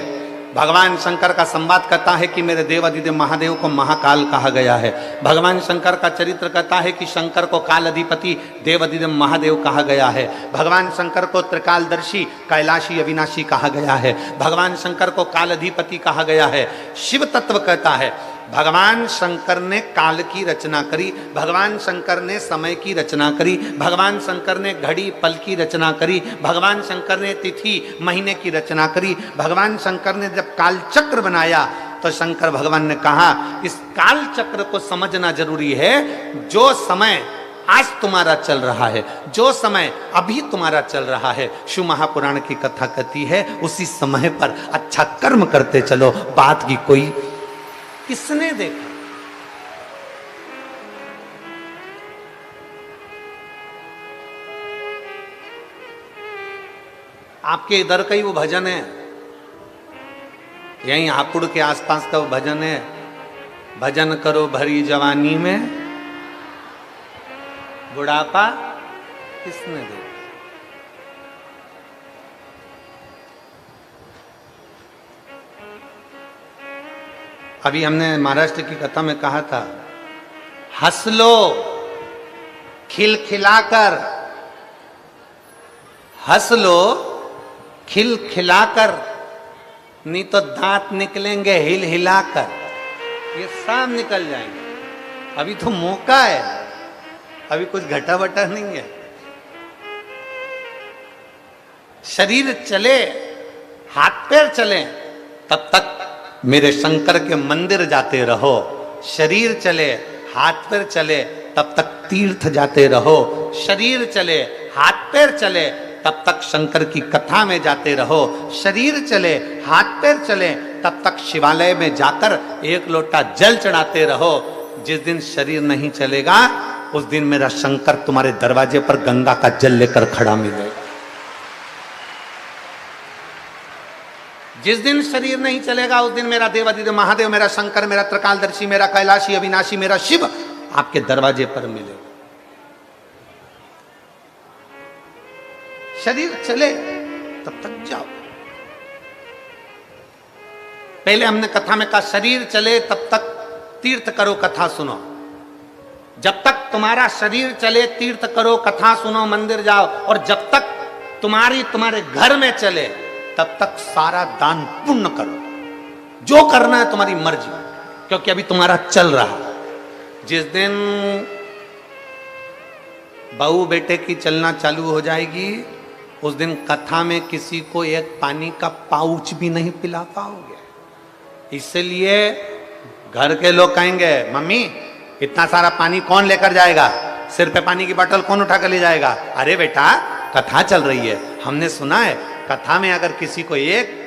भगवान शंकर का संवाद कहता है कि मेरे देव अधिदेव महादेव को महाकाल कहा गया है। भगवान शंकर का चरित्र कहता है कि शंकर को काल अधिपति देव अधिदेव महादेव कहा गया है। भगवान शंकर को त्रिकालदर्शी कैलाशी अविनाशी कहा गया है। भगवान शंकर को काल अधिपति कहा गया है। शिव तत्व कहता है भगवान शंकर ने काल की रचना करी, भगवान शंकर ने समय की रचना करी, भगवान शंकर ने घड़ी पल की रचना करी, भगवान शंकर ने तिथि महीने की रचना करी। भगवान शंकर ने जब काल चक्र बनाया तो शंकर भगवान ने कहा इस काल चक्र को समझना जरूरी है। जो समय आज तुम्हारा चल रहा है, जो समय अभी तुम्हारा चल रहा है, शिव महापुराण की कथा कहती है उसी समय पर अच्छा कर्म करते चलो। बात की कोई किसने देखा? आपके इधर का ही वो भजन है, यहीं हापुड़ के आसपास का वो भजन है, भजन करो भरी जवानी में बुढ़ापा किसने देखा? अभी हमने महाराष्ट्र की कथा में कहा था, हंस लो खिलखिलाकर, हंस लो खिलखिलाकर, नहीं तो दांत निकलेंगे हिल हिलाकर। ये सब निकल जाएंगे। अभी तो मौका है, अभी कुछ घटा बटा नहीं है। शरीर चले, हाथ पैर चले, तब तक मेरे शंकर के मंदिर जाते रहो। शरीर चले, हाथ पैर चले, तब तक तीर्थ जाते रहो। शरीर चले, हाथ पैर चले, तब तक शंकर की कथा में जाते रहो। शरीर चले, हाथ पैर चले, तब तक शिवालय में जाकर एक लोटा जल चढ़ाते रहो। जिस दिन शरीर नहीं चलेगा उस दिन मेरा शंकर तुम्हारे दरवाजे पर गंगा का जल लेकर खड़ा मिलेगा। जिस दिन शरीर नहीं चलेगा उस दिन मेरा देवाधिदेव महादेव, मेरा शंकर, मेरा त्रिकालदर्शी, मेरा कैलाशी अविनाशी, मेरा शिव आपके दरवाजे पर मिलेगा। शरीर चले तब तक जाओ। पहले हमने कथा में कहा शरीर चले तब तक तीर्थ करो, कथा सुनो। जब तक तुम्हारा शरीर चले तीर्थ करो, कथा सुनो, मंदिर जाओ। और जब तक तुम्हारे घर में चले तब तक सारा दान पुण्य करो। जो करना है तुम्हारी मर्जी, क्योंकि अभी तुम्हारा चल रहा। जिस दिन बहू बेटे की चलना चालू हो जाएगी उस दिन कथा में किसी को एक पानी का पाउच भी नहीं पिला पाओगे। इसलिए घर के लोग कहेंगे मम्मी इतना सारा पानी कौन लेकर जाएगा, सिर पे पानी की बोतल कौन उठा कर ले जाएगा। अरे बेटा कथा चल रही है, हमने सुना है कथा में अगर किसी को एक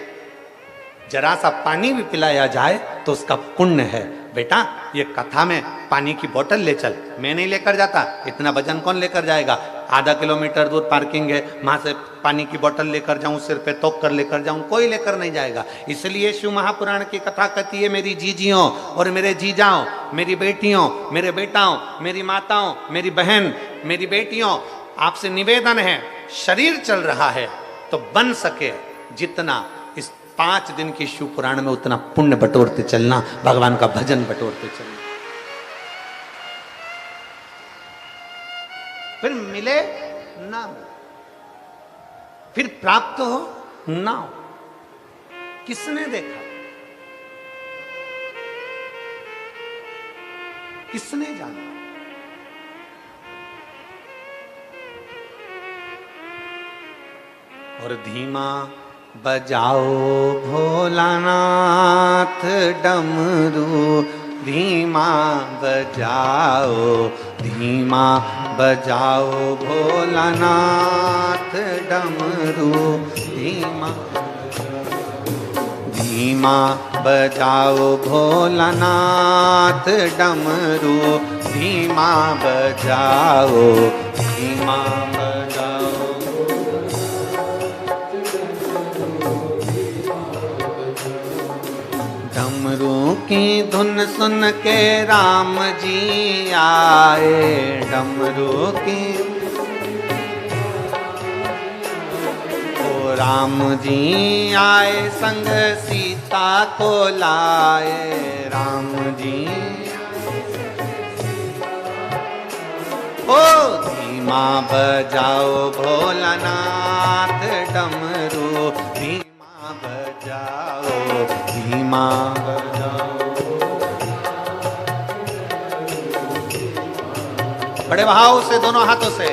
जरा सा पानी भी पिलाया जाए तो उसका पुण्य है। बेटा ये कथा में पानी की बोतल ले चल, मैं नहीं लेकर जाता, इतना वजन कौन लेकर जाएगा। आधा किलोमीटर दूर पार्किंग है, वहां से पानी की बोतल लेकर जाऊं, सिर पे तोप कर लेकर जाऊं, कोई लेकर नहीं जाएगा। इसलिए शिव महापुराण की कथा कहती है मेरी जीजियों और मेरे जीजाओं, मेरी बेटियों, मेरे बेटाओं, मेरी माताओं, मेरी बहन, मेरी बेटियों, आपसे निवेदन है शरीर चल रहा है तो बन सके जितना इस 5 दिन की शिव पुराण में उतना पुण्य बटोरते चलना, भगवान का भजन बटोरते चलना। फिर मिले ना मिले, फिर प्राप्त हो ना हो, किसने देखा, किसने जाना। और धीमा बजाओ भोलानाथ डमरू, धीमा बजाओ, धीमा बजाओ भोलानाथ डमरू, धीमा धीमा बजाओ भोलानाथ डमरू, धीमा बजाओ, धीमा बजाओ। डमरू की धुन सुन के राम जी आए, डमरू की राम जी आए संग सीता को लाए, राम जी ओ धीमा बजाओ भोलानाथ डमरू, धीमा बजाओ, धीमा बजाओ। बड़े भाव से दोनों हाथों से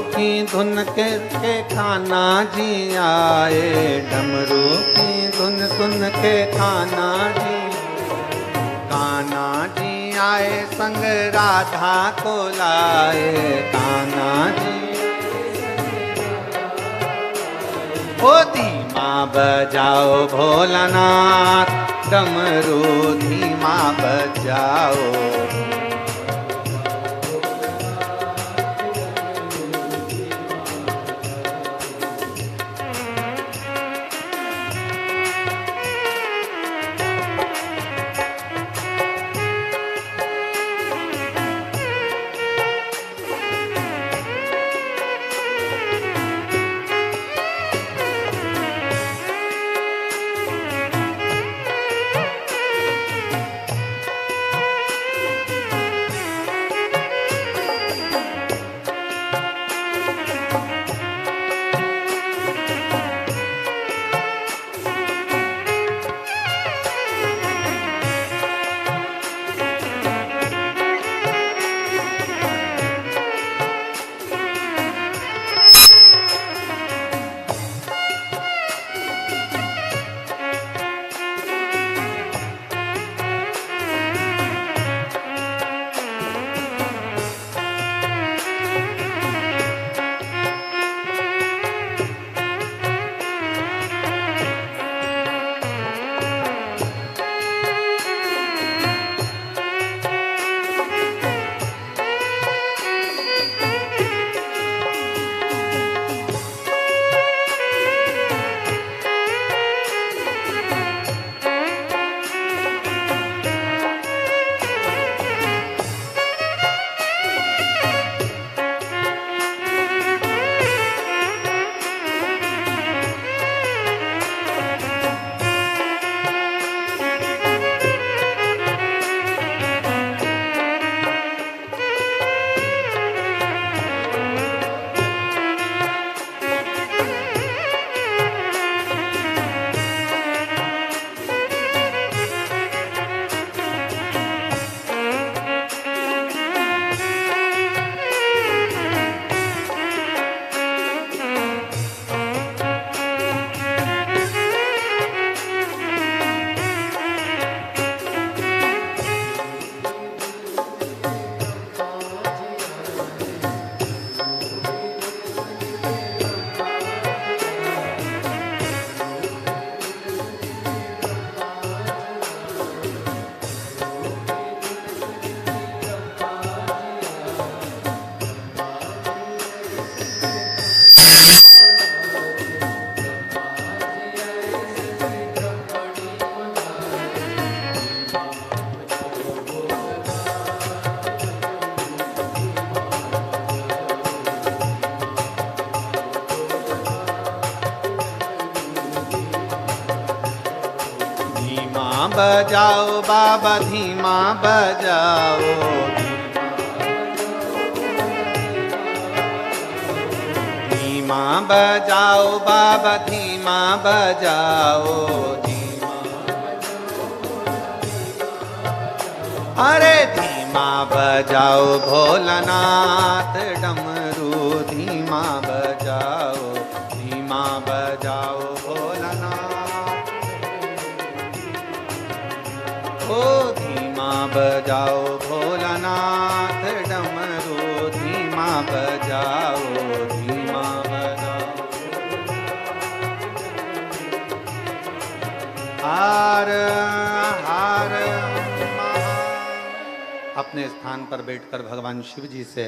की धुन के खाना जी आए, डमरू की धुन सुन के खाना जी आए संग राधा को लाए, कान्हा जी ओ धीमा बजाओ भोलानाथ डमरू, धीमा बजाओ। बजाओ बाबा धीमा बजाओ, धीमा बजाओ बाबा धीमा बजाओ, धीमा अरे धीमा बजाओ भोलानाथ डमरू धीमा बजाओ, धीमा बजाओ भोलानाथ, ओ धीमा बजाओ भोलानाथ डमरू धीमा बजाओ, धीमा बजाओ। हार हार अपने स्थान पर बैठकर भगवान शिव जी से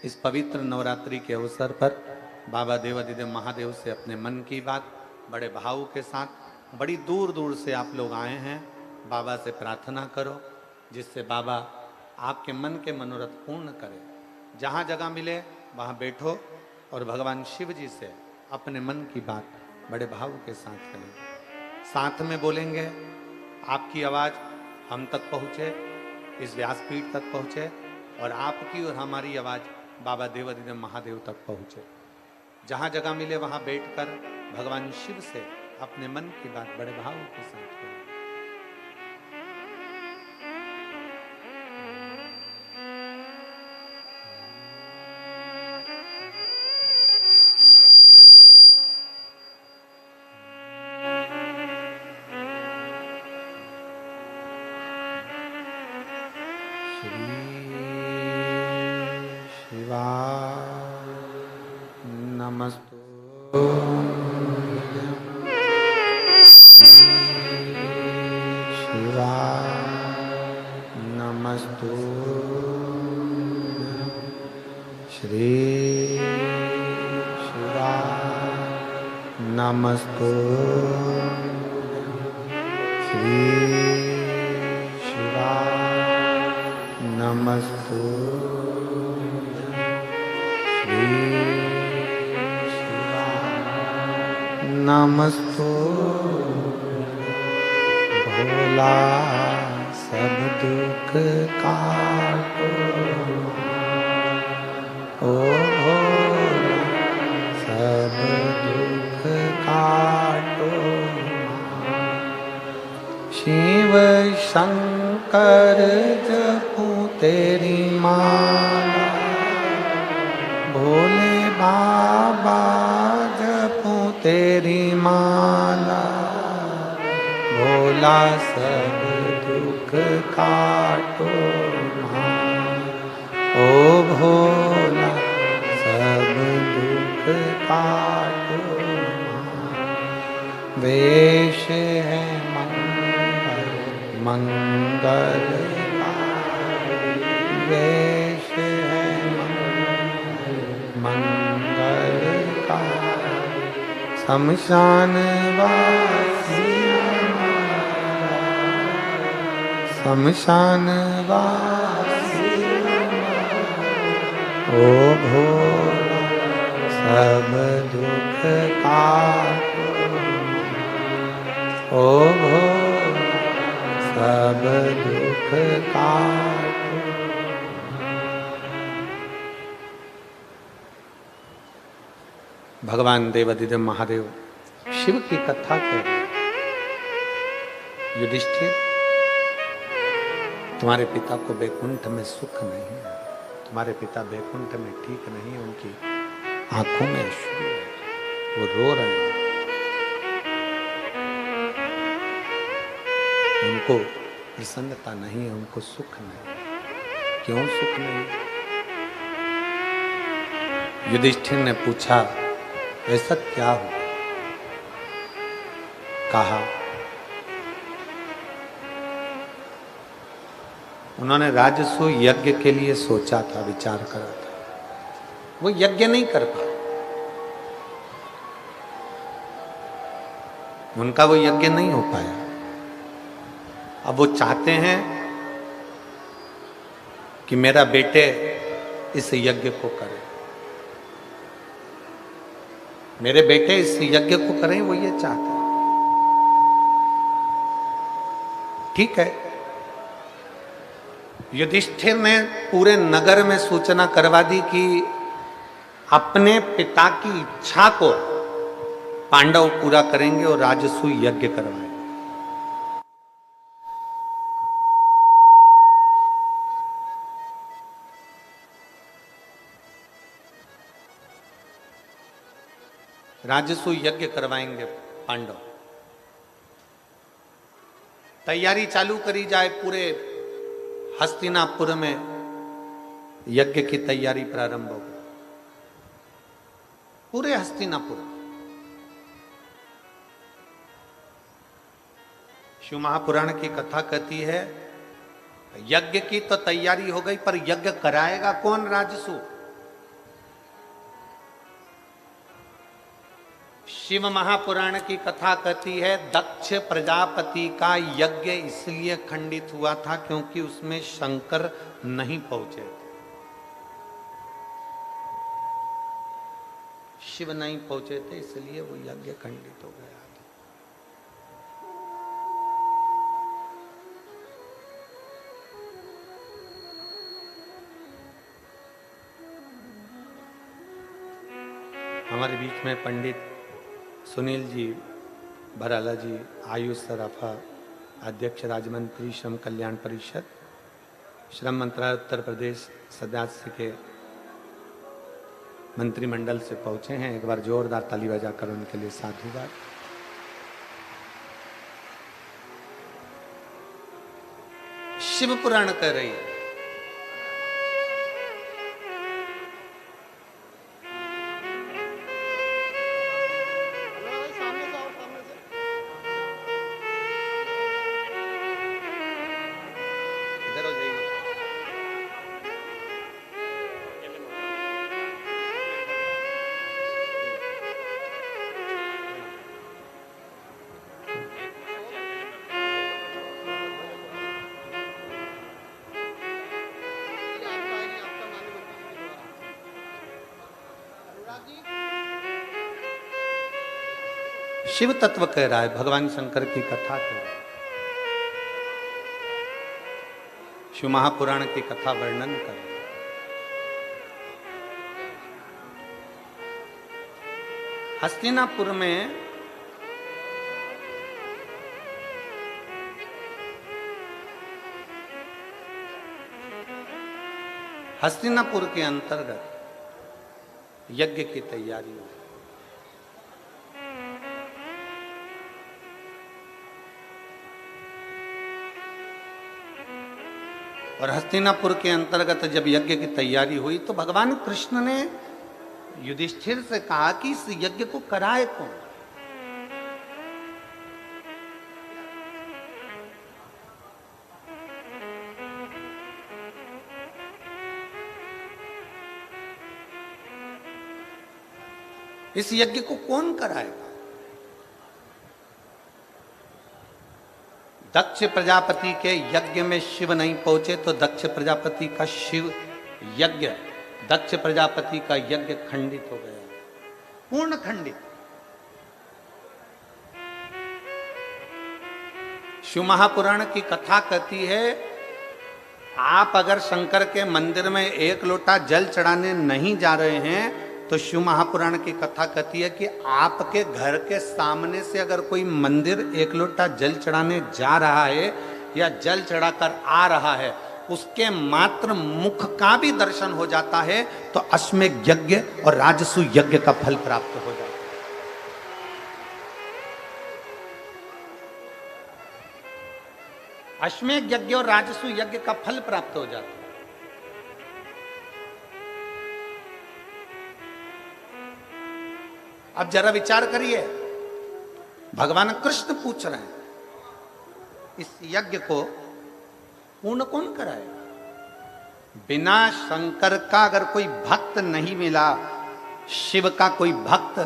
इस पवित्र नवरात्रि के अवसर पर बाबा देवाधिदेव महादेव से अपने मन की बात बड़े भाव के साथ, बड़ी दूर दूर से आप लोग आए हैं, बाबा से प्रार्थना करो जिससे बाबा आपके मन के मनोरथ पूर्ण करे। जहाँ जगह मिले वहाँ बैठो और भगवान शिव जी से अपने मन की बात बड़े भाव के साथ करें। साथ में बोलेंगे, आपकी आवाज़ हम तक पहुँचे, इस व्यासपीठ तक पहुँचे और आपकी और हमारी आवाज़ बाबा देवाधिदेव महादेव तक पहुँचे। जहाँ जगह मिले वहाँ बैठकर भगवान शिव से अपने मन की बात बड़े भाव के साथ करें। नमस्तु श्री शिवाय नमस्तु श्री शिवाय नमस्तु भोला सब दुख काटो ओ भोला सब दुख काटो शिव शंकर जपूं तेरी माला भोले बाबा जपूं तेरी माला भोला सब दुख काटो ओ भोला सब दुख काटो वेश है मंगल वेश है मंगल का शमशान वासी शमशान वासी ओ भोला सब दुख काटो ओ भोला सब दुख काटो। भगवान देवाधिदेव महादेव शिव की कथा कर रहे। युधिष्ठिर, तुम्हारे पिता को बैकुंठ में सुख नहीं है, तुम्हारे पिता बैकुंठ में ठीक नहीं, उनकी आंखों में अश्रु है, वो रो रहे हैं, उनको प्रसन्नता नहीं है, उनको सुख नहीं। क्यों सुख नहीं? युधिष्ठिर ने पूछा ऐसा क्या हुआ? कहा, उन्होंने राजसु यज्ञ के लिए सोचा था, विचार करा था, वो यज्ञ नहीं कर पाए। उनका वो यज्ञ नहीं हो पाया। अब वो चाहते हैं कि मेरा बेटे इस यज्ञ को करे, मेरे बेटे इस यज्ञ को करें, वो ये चाहते हैं। ठीक है, युधिष्ठिर ने पूरे नगर में सूचना करवा दी कि अपने पिता की इच्छा को पांडव पूरा करेंगे और राजसूय यज्ञ करवाएंगे। राजसूय यज्ञ करवाएंगे पांडव। तैयारी चालू करी जाए, पूरे हस्तिनापुर में यज्ञ की तैयारी प्रारंभ हो गई। पूरे हस्तिनापुर। शिव महापुराण की कथा कहती है यज्ञ की तो तैयारी हो गई, पर यज्ञ कराएगा कौन? राजसू। शिव महापुराण की कथा कहती है दक्ष प्रजापति का यज्ञ इसलिए खंडित हुआ था क्योंकि उसमें शंकर नहीं पहुंचे थे। शिव नहीं पहुंचे थे, इसलिए वो यज्ञ खंडित हो गया। हमारे बीच में पंडित सुनील जी भराला जी, आयुष सराफा, अध्यक्ष राज्यमंत्री श्रम कल्याण परिषद, श्रम मंत्रालय उत्तर प्रदेश सदस्य के मंत्रिमंडल से पहुंचे हैं। एक बार जोरदार ताली बजाकर उनके लिए साधुवाद। शिव पुराण कह रही है शिव तत्व कह रहा है, भगवान शंकर की कथा कह रहा है, शिव महापुराण की कथा वर्णन कर रहा है। हस्तिनापुर में हस्तिनापुर के अंतर्गत यज्ञ की तैयारी हुई। और हस्तिनापुर के अंतर्गत जब यज्ञ की तैयारी हुई तो भगवान कृष्ण ने युधिष्ठिर से कहा कि इस यज्ञ को कराए कौन? इस यज्ञ को कौन कराएगा? दक्ष प्रजापति के यज्ञ में शिव नहीं पहुंचे तो दक्ष प्रजापति का शिव यज्ञ, दक्ष प्रजापति का यज्ञ खंडित हो गया, पूर्ण खंडित। शिव महापुराण की कथा कहती है आप अगर शंकर के मंदिर में एक लोटा जल चढ़ाने नहीं जा रहे हैं तो शिव महापुराण की कथा कहती है कि आपके घर के सामने से अगर कोई मंदिर एक लोटा जल चढ़ाने जा रहा है या जल चढ़ाकर आ रहा है, उसके मात्र मुख का भी दर्शन हो जाता है तो अश्वमेध यज्ञ और राजसूय यज्ञ का फल प्राप्त हो जाता है। अश्वमेध यज्ञ और राजसूय यज्ञ का फल प्राप्त हो जाता है। अब जरा विचार करिए, भगवान कृष्ण पूछ रहे हैं इस यज्ञ को पूर्ण कौन कराएगा? बिना शंकर का अगर कोई भक्त नहीं मिला, शिव का कोई भक्त,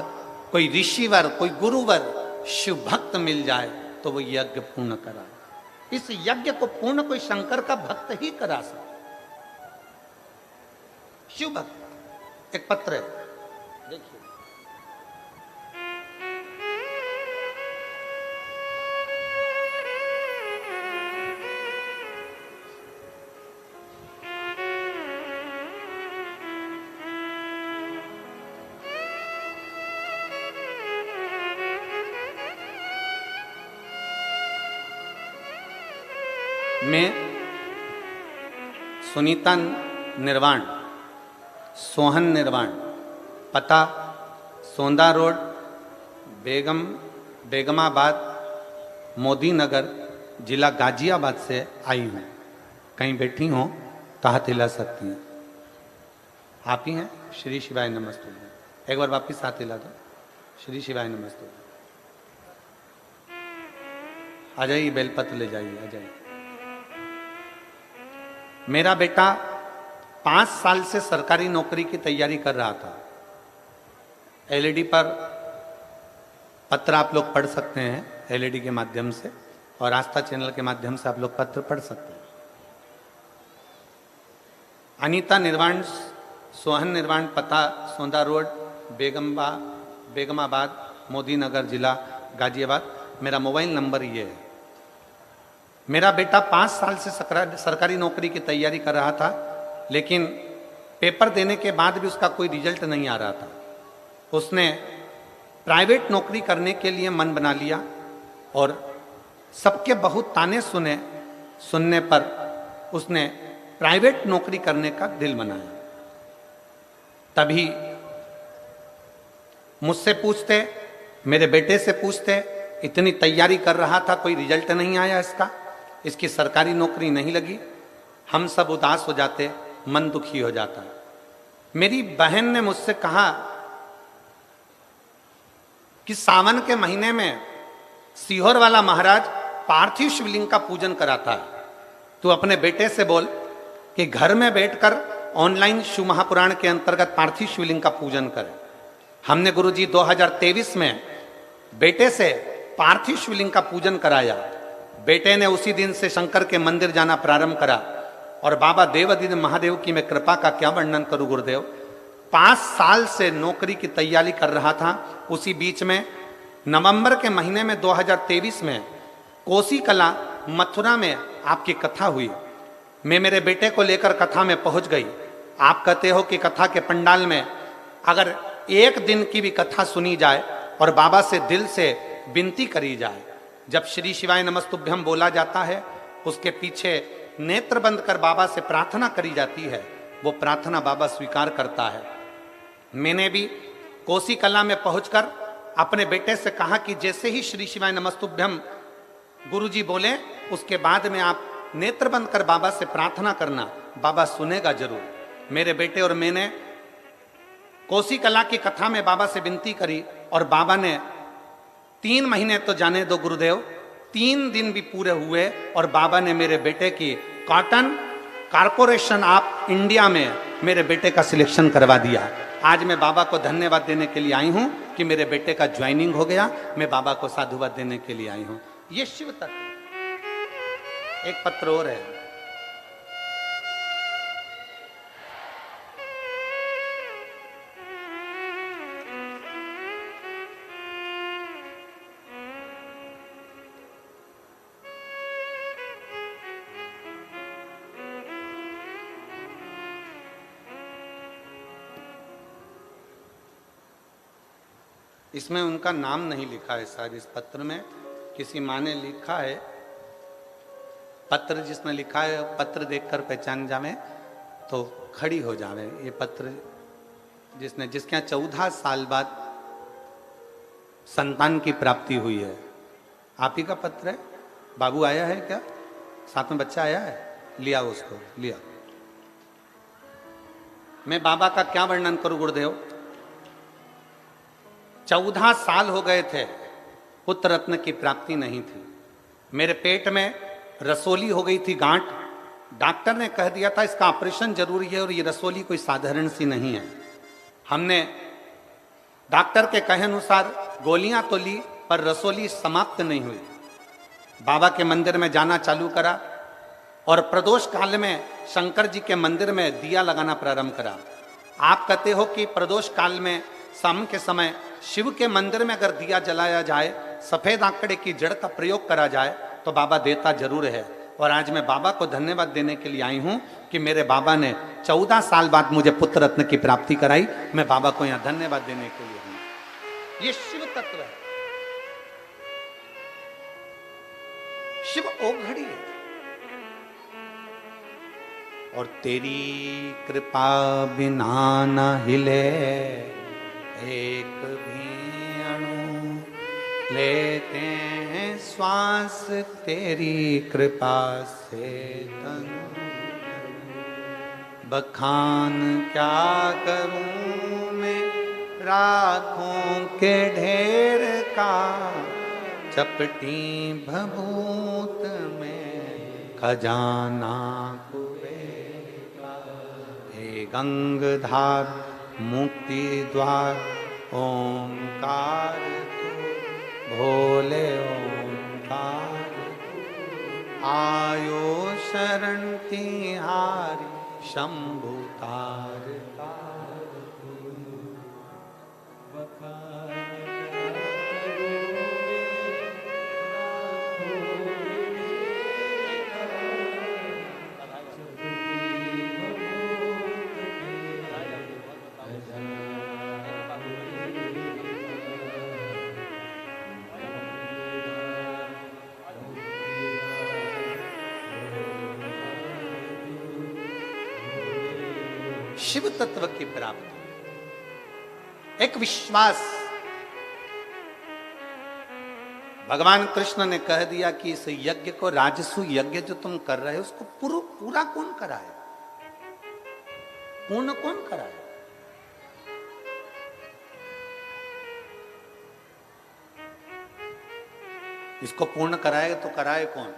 कोई ऋषिवर, कोई गुरुवर, शिव भक्त मिल जाए तो वो यज्ञ पूर्ण कराए। इस यज्ञ को पूर्ण कोई शंकर का भक्त ही करा सकता। शिव भक्त। एक पत्र है, देखिए। मैं सुनीता निर्वाण, सोहन निर्वाण, पता सोंदा रोड, बेगमाबाद, मोदी नगर, जिला गाजियाबाद से आई हूँ। कहीं बैठी हो तो हाथ हिला सकती हैं। आप ही हैं? श्री शिवाय नमस्तुभ्यम। एक बार वापिस हाथ हिला दो। श्री शिवाय नमस्तुभ्यम। आ जाइए, बेलपत्र ले जाइए, आ जाइए। मेरा बेटा 5 साल से सरकारी नौकरी की तैयारी कर रहा था। एलईडी पर पत्र आप लोग पढ़ सकते हैं, एलईडी के माध्यम से, और आस्था चैनल के माध्यम से आप लोग पत्र पढ़ सकते हैं। अनीता निर्वाण, सोहन निर्वाण, पता सोंदा रोड, बेगमाबाद, मोदी नगर, जिला गाजियाबाद। मेरा मोबाइल नंबर ये है। मेरा बेटा 5 साल से सरकारी नौकरी की तैयारी कर रहा था, लेकिन पेपर देने के बाद भी उसका कोई रिजल्ट नहीं आ रहा था। उसने प्राइवेट नौकरी करने के लिए मन बना लिया और सबके बहुत ताने सुनने पर उसने प्राइवेट नौकरी करने का दिल बनाया। तभी मुझसे पूछते, मेरे बेटे से पूछते, इतनी तैयारी कर रहा था, कोई रिजल्ट नहीं आया इसकी सरकारी नौकरी नहीं लगी। हम सब उदास हो जाते, मन दुखी हो जाता। मेरी बहन ने मुझसे कहा कि सावन के महीने में सीहोर वाला महाराज पार्थिव शिवलिंग का पूजन कराता है। तू अपने बेटे से बोल कि घर में बैठकर ऑनलाइन शिव महापुराण के अंतर्गत पार्थिव शिवलिंग का पूजन करे। हमने गुरुजी 2023 में बेटे से पार्थिव शिवलिंग का पूजन कराया। बेटे ने उसी दिन से शंकर के मंदिर जाना प्रारंभ करा। और बाबा देवादिदेव महादेव की मैं कृपा का क्या वर्णन करूं गुरुदेव। 5 साल से नौकरी की तैयारी कर रहा था। उसी बीच में नवंबर के महीने में 2023 में कोसी कला मथुरा में आपकी कथा हुई। मैं मेरे बेटे को लेकर कथा में पहुंच गई। आप कहते हो कि कथा के पंडाल में अगर एक दिन की भी कथा सुनी जाए और बाबा से दिल से विनती करी जाए, जब श्री शिवाय नमस्तुभ्यम बोला जाता है, उसके पीछे नेत्र बंद कर बाबा से प्रार्थना करी जाती है, वो प्रार्थना बाबा स्वीकार करता है। मैंने भी कोसी कला में पहुंचकर अपने बेटे से कहा कि जैसे ही श्री शिवाय नमस्तुभ्यम गुरुजी बोले, उसके बाद में आप नेत्र बंद कर बाबा से प्रार्थना करना, बाबा सुनेगा जरूर। मेरे बेटे और मैंने कोसी कला की कथा में बाबा से विनती करी और बाबा ने 3 महीने तो जाने दो गुरुदेव, 3 दिन भी पूरे हुए और बाबा ने मेरे बेटे की कॉटन कारपोरेशन ऑफ इंडिया में मेरे बेटे का सिलेक्शन करवा दिया। आज मैं बाबा को धन्यवाद देने के लिए आई हूं कि मेरे बेटे का ज्वाइनिंग हो गया। मैं बाबा को साधुवाद देने के लिए आई हूं। ये शिव तत्व। एक पत्र और है। इसमें उनका नाम नहीं लिखा है शायद। इस पत्र में किसी माँ ने लिखा है। पत्र जिसने लिखा है, पत्र देखकर पहचान जावे तो खड़ी हो जावे। ये पत्र जिसके यहाँ 14 साल बाद संतान की प्राप्ति हुई है। आप ही का पत्र है। बाबू आया है क्या? साथ में बच्चा आया है? लिया उसको, लिया। मैं बाबा का क्या वर्णन करूं गुरुदेव। 14 साल हो गए थे, पुत्र रत्न की प्राप्ति नहीं थी। मेरे पेट में रसोली हो गई थी, गांठ। डॉक्टर ने कह दिया था इसका ऑपरेशन जरूरी है और ये रसोली कोई साधारण सी नहीं है। हमने डॉक्टर के कहे अनुसार गोलियां तो ली, पर रसोली समाप्त नहीं हुई। बाबा के मंदिर में जाना चालू करा और प्रदोष काल में शंकर जी के मंदिर में दिया लगाना प्रारंभ करा। आप कहते हो कि प्रदोष काल में शाम के समय शिव के मंदिर में अगर दिया जलाया जाए, सफेद आंकड़े की जड़ का प्रयोग करा जाए तो बाबा देता जरूर है। और आज मैं बाबा को धन्यवाद देने के लिए आई हूं कि मेरे बाबा ने 14 साल बाद मुझे पुत्र रत्न की प्राप्ति कराई। मैं बाबा को यहां धन्यवाद देने के लिए हूं। ये शिव तत्व है, शिव ओघड़ी है। और तेरी कृपा बिना न हिले एक भी अणु, लेते हैं श्वास तेरी कृपा से तनु। बखान क्या करूं मैं राखों के ढेर का, चपटी भभूत में खजाना कुबेर का। हे गंगधार मुक्ति द्वार ओंकार तू, भोले ओंकार तू। आयो शरण तिहारी शंभु तार तार तू। शिव तत्व की प्राप्ति, एक विश्वास। भगवान कृष्ण ने कह दिया कि इस यज्ञ को, राजसु यज्ञ जो तुम कर रहे हो, उसको पूरा कौन कराए, पूर्ण कौन कराए? इसको पूर्ण कराए तो कराए कौन?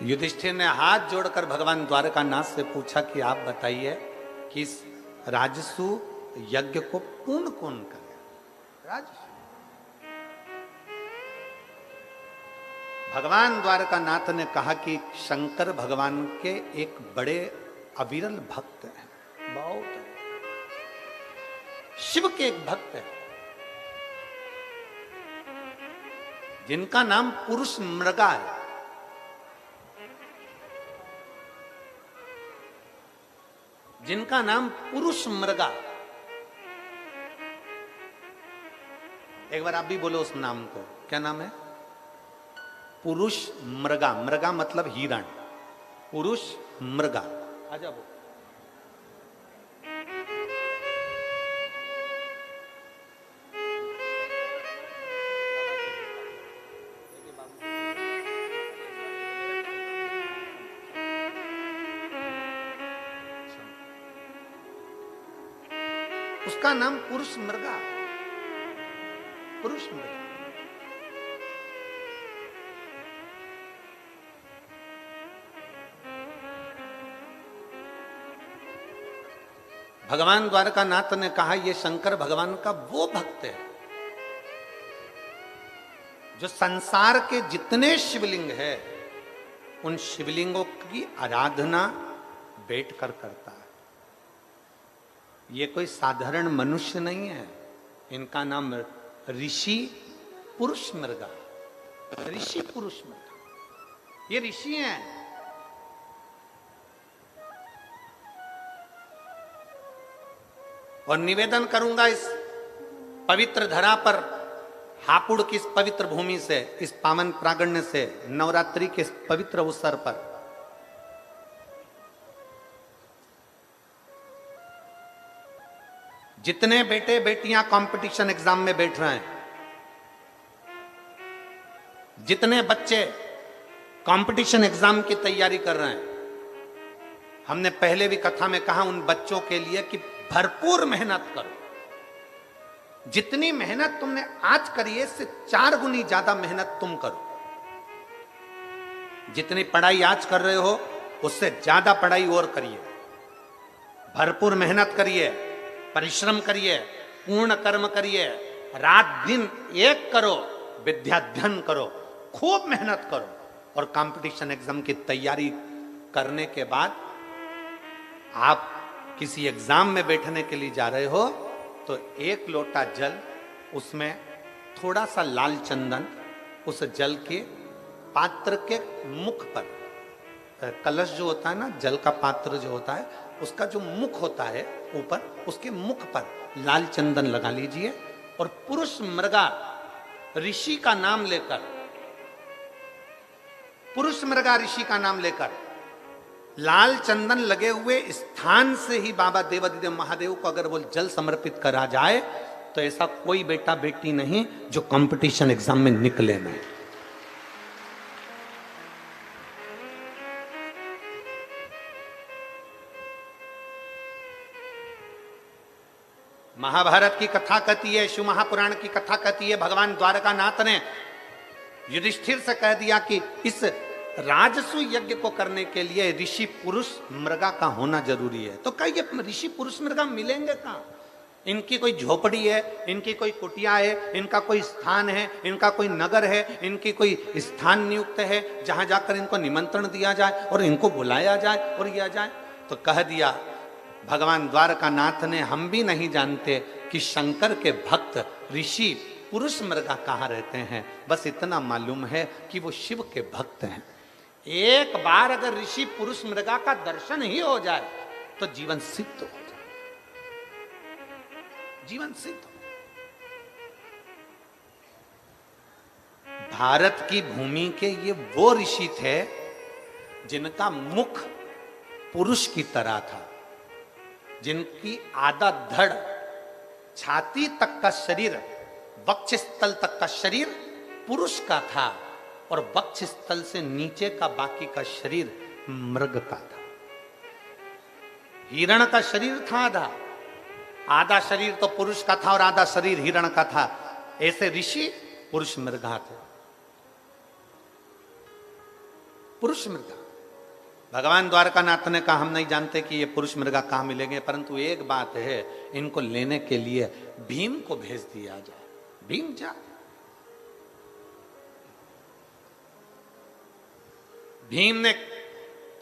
युधिष्ठिर ने हाथ जोड़कर भगवान द्वारकानाथ से पूछा कि आप बताइए कि इस राजसु यज्ञ को पूर्ण कौन करे? राजसु। भगवान द्वारकानाथ ने कहा कि शंकर भगवान के एक बड़े अविरल भक्त हैं, बहुत है। शिव के एक भक्त है जिनका नाम पुरुष मृगा है। जिनका नाम पुरुष मृगा। एक बार आप भी बोलो उस नाम को, क्या नाम है? पुरुष मृगा। मृगा मतलब हिरण, पुरुष मृगा। आ जाओ। उसका नाम पुरुष मृगा, पुरुष मृगा। भगवान द्वारकानाथ ने कहा यह शंकर भगवान का वो भक्त है जो संसार के जितने शिवलिंग है उन शिवलिंगों की आराधना बैठकर करता है। ये कोई साधारण मनुष्य नहीं है। इनका नाम ऋषि पुरुष मृगा, ऋषि पुरुष मृगा। ये ऋषि हैं। और निवेदन करूंगा इस पवित्र धरा पर, हापुड़ की इस पवित्र भूमि से, इस पावन प्रांगण से, नवरात्रि के इस पवित्र अवसर पर जितने बेटे बेटियां कंपटीशन एग्जाम में बैठ रहे हैं, जितने बच्चे कंपटीशन एग्जाम की तैयारी कर रहे हैं, हमने पहले भी कथा में कहा उन बच्चों के लिए कि भरपूर मेहनत करो। जितनी मेहनत तुमने आज करी है इससे 4 गुनी ज्यादा मेहनत तुम करो। जितनी पढ़ाई आज कर रहे हो उससे ज्यादा पढ़ाई और करिए। भरपूर मेहनत करिए, परिश्रम करिए, पूर्ण कर्म करिए, रात दिन एक करो, विद्याध्ययन करो, खूब मेहनत करो और कंपटीशन एग्जाम की तैयारी करने के बाद आप किसी एग्जाम में बैठने के लिए जा रहे हो तो एक लोटा जल, उसमें थोड़ा सा लाल चंदन, उस जल के पात्र के मुख पर, कलश जो होता है ना, जल का पात्र जो होता है, उसका जो मुख होता है ऊपर, उसके मुख पर लाल चंदन लगा लीजिए और पुरुष मृगा ऋषि का नाम लेकर, पुरुष मृगा ऋषि का नाम लेकर लाल चंदन लगे हुए स्थान से ही बाबा देवाधिदेव महादेव को अगर वो जल समर्पित करा जाए तो ऐसा कोई बेटा बेटी नहीं जो कंपटीशन एग्जाम में निकले नहीं। महाभारत की कथा कहती है, शिव महापुराण की कथा कहती है, भगवान द्वारकानाथ ने युधिष्ठिर से कह दिया कि इस राजसु यज्ञ को करने के लिए ऋषि पुरुष मृगा का होना जरूरी है। तो कहिए ऋषि पुरुष मृगा मिलेंगे कहां? इनकी कोई झोपड़ी है, इनकी कोई कुटिया है, इनका कोई स्थान है, इनका कोई नगर है, इनकी कोई स्थान नियुक्त है जहां जाकर इनको निमंत्रण दिया जाए और इनको बुलाया जाए और किया जाए? तो कह दिया भगवान द्वारकानाथ ने, हम भी नहीं जानते कि शंकर के भक्त ऋषि पुरुष मृगा कहाँ रहते हैं, बस इतना मालूम है कि वो शिव के भक्त हैं। एक बार अगर ऋषि पुरुष मृगा का दर्शन ही हो जाए तो जीवन सिद्ध हो जाए, जीवन सिद्ध हो। भारत की भूमि के ये वो ऋषि थे जिनका मुख पुरुष की तरह था, जिनकी आधा धड़, छाती तक का शरीर, वक्षस्थल तक का शरीर पुरुष का था और वक्षस्थल से नीचे का बाकी का शरीर मृग का था। हिरण का शरीर था आधा, आधा शरीर तो पुरुष का था और आधा शरीर हिरण का था। ऐसे ऋषि पुरुष मृगा थे, पुरुष मृगा। भगवान द्वारकानाथ ने कहा, हम नहीं जानते कि ये पुरुष मृगा कहां मिलेंगे, परंतु एक बात है, इनको लेने के लिए भीम को भेज दिया जाए। भीम जा, भीम ने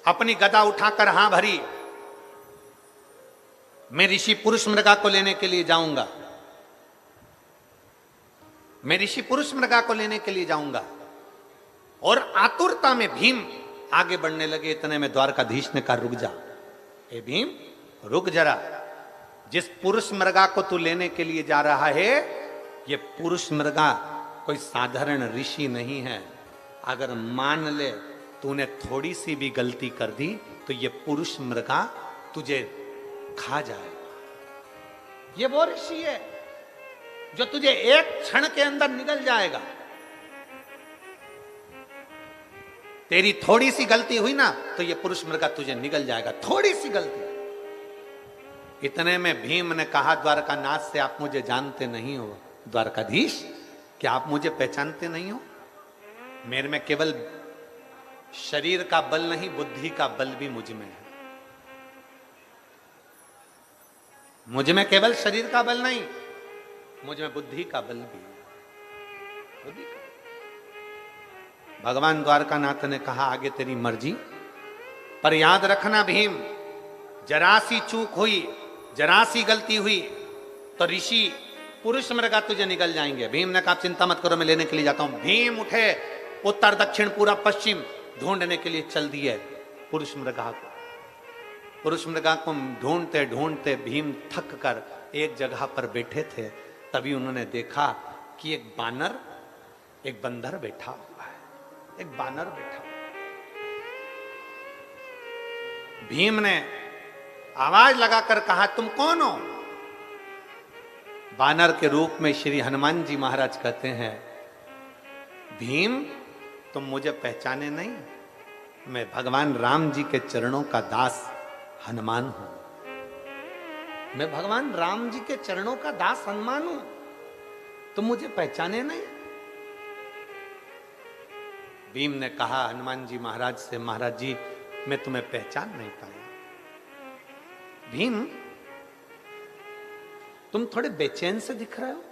अपनी गदा उठाकर हां भरी, मैं ऋषि पुरुष मृगा को लेने के लिए जाऊंगा, मैं ऋषि पुरुष मृगा को लेने के लिए जाऊंगा। और आतुरता में भीम आगे बढ़ने लगे। इतने में द्वारकाधीश ने कहा, रुक जा, ए भीम रुक जरा, जिस पुरुष मृगा को तू लेने के लिए जा रहा है, ये पुरुष मृगा कोई साधारण ऋषि नहीं है। अगर मान ले तूने थोड़ी सी भी गलती कर दी तो ये पुरुष मृगा तुझे खा जाएगा। ये वो ऋषि है जो तुझे एक क्षण के अंदर निगल जाएगा। तेरी थोड़ी सी गलती हुई ना तो ये पुरुष मृगा तुझे निगल जाएगा, थोड़ी सी गलती। इतने में भीम ने कहा, द्वारकानाथ से, आप मुझे जानते नहीं हो। द्वारकाधीश, क्या आप मुझे पहचानते नहीं हो? मेरे में केवल शरीर का बल नहीं, बुद्धि का बल भी मुझ में है। मुझ में केवल शरीर का बल नहीं, मुझ में बुद्धि का बल भी है। बुद्धि का। भगवान द्वारकानाथ ने कहा, आगे तेरी मर्जी, पर याद रखना भीम, जरा सी चूक हुई, जरा सी गलती हुई तो ऋषि पुरुष मृगा तुझे निकल जाएंगे। भीम ने कहा, चिंता मत करो, मैं लेने के लिए जाता हूं। भीम उठे, उत्तर दक्षिण पूरा पश्चिम ढूंढने के लिए चल दिए पुरुष मृगा को। पुरुष मृगा को ढूंढते ढूंढते भीम थक कर एक जगह पर बैठे थे। तभी उन्होंने देखा कि एक बानर, एक बंदर बैठा हुआ है, एक बानर बैठा हुआ। भीम ने आवाज लगाकर कहा, तुम कौन हो? बानर के रूप में श्री हनुमान जी महाराज कहते हैं, भीम तुम मुझे पहचाने नहीं, मैं भगवान राम जी के चरणों का दास हनुमान हूं। मैं भगवान राम जी के चरणों का दास हनुमान हूं, तुम मुझे पहचाने नहीं। भीम ने कहा हनुमान जी महाराज से, महाराज जी मैं तुम्हें पहचान नहीं पाया। भीम तुम थोड़े बेचैन से दिख रहे हो,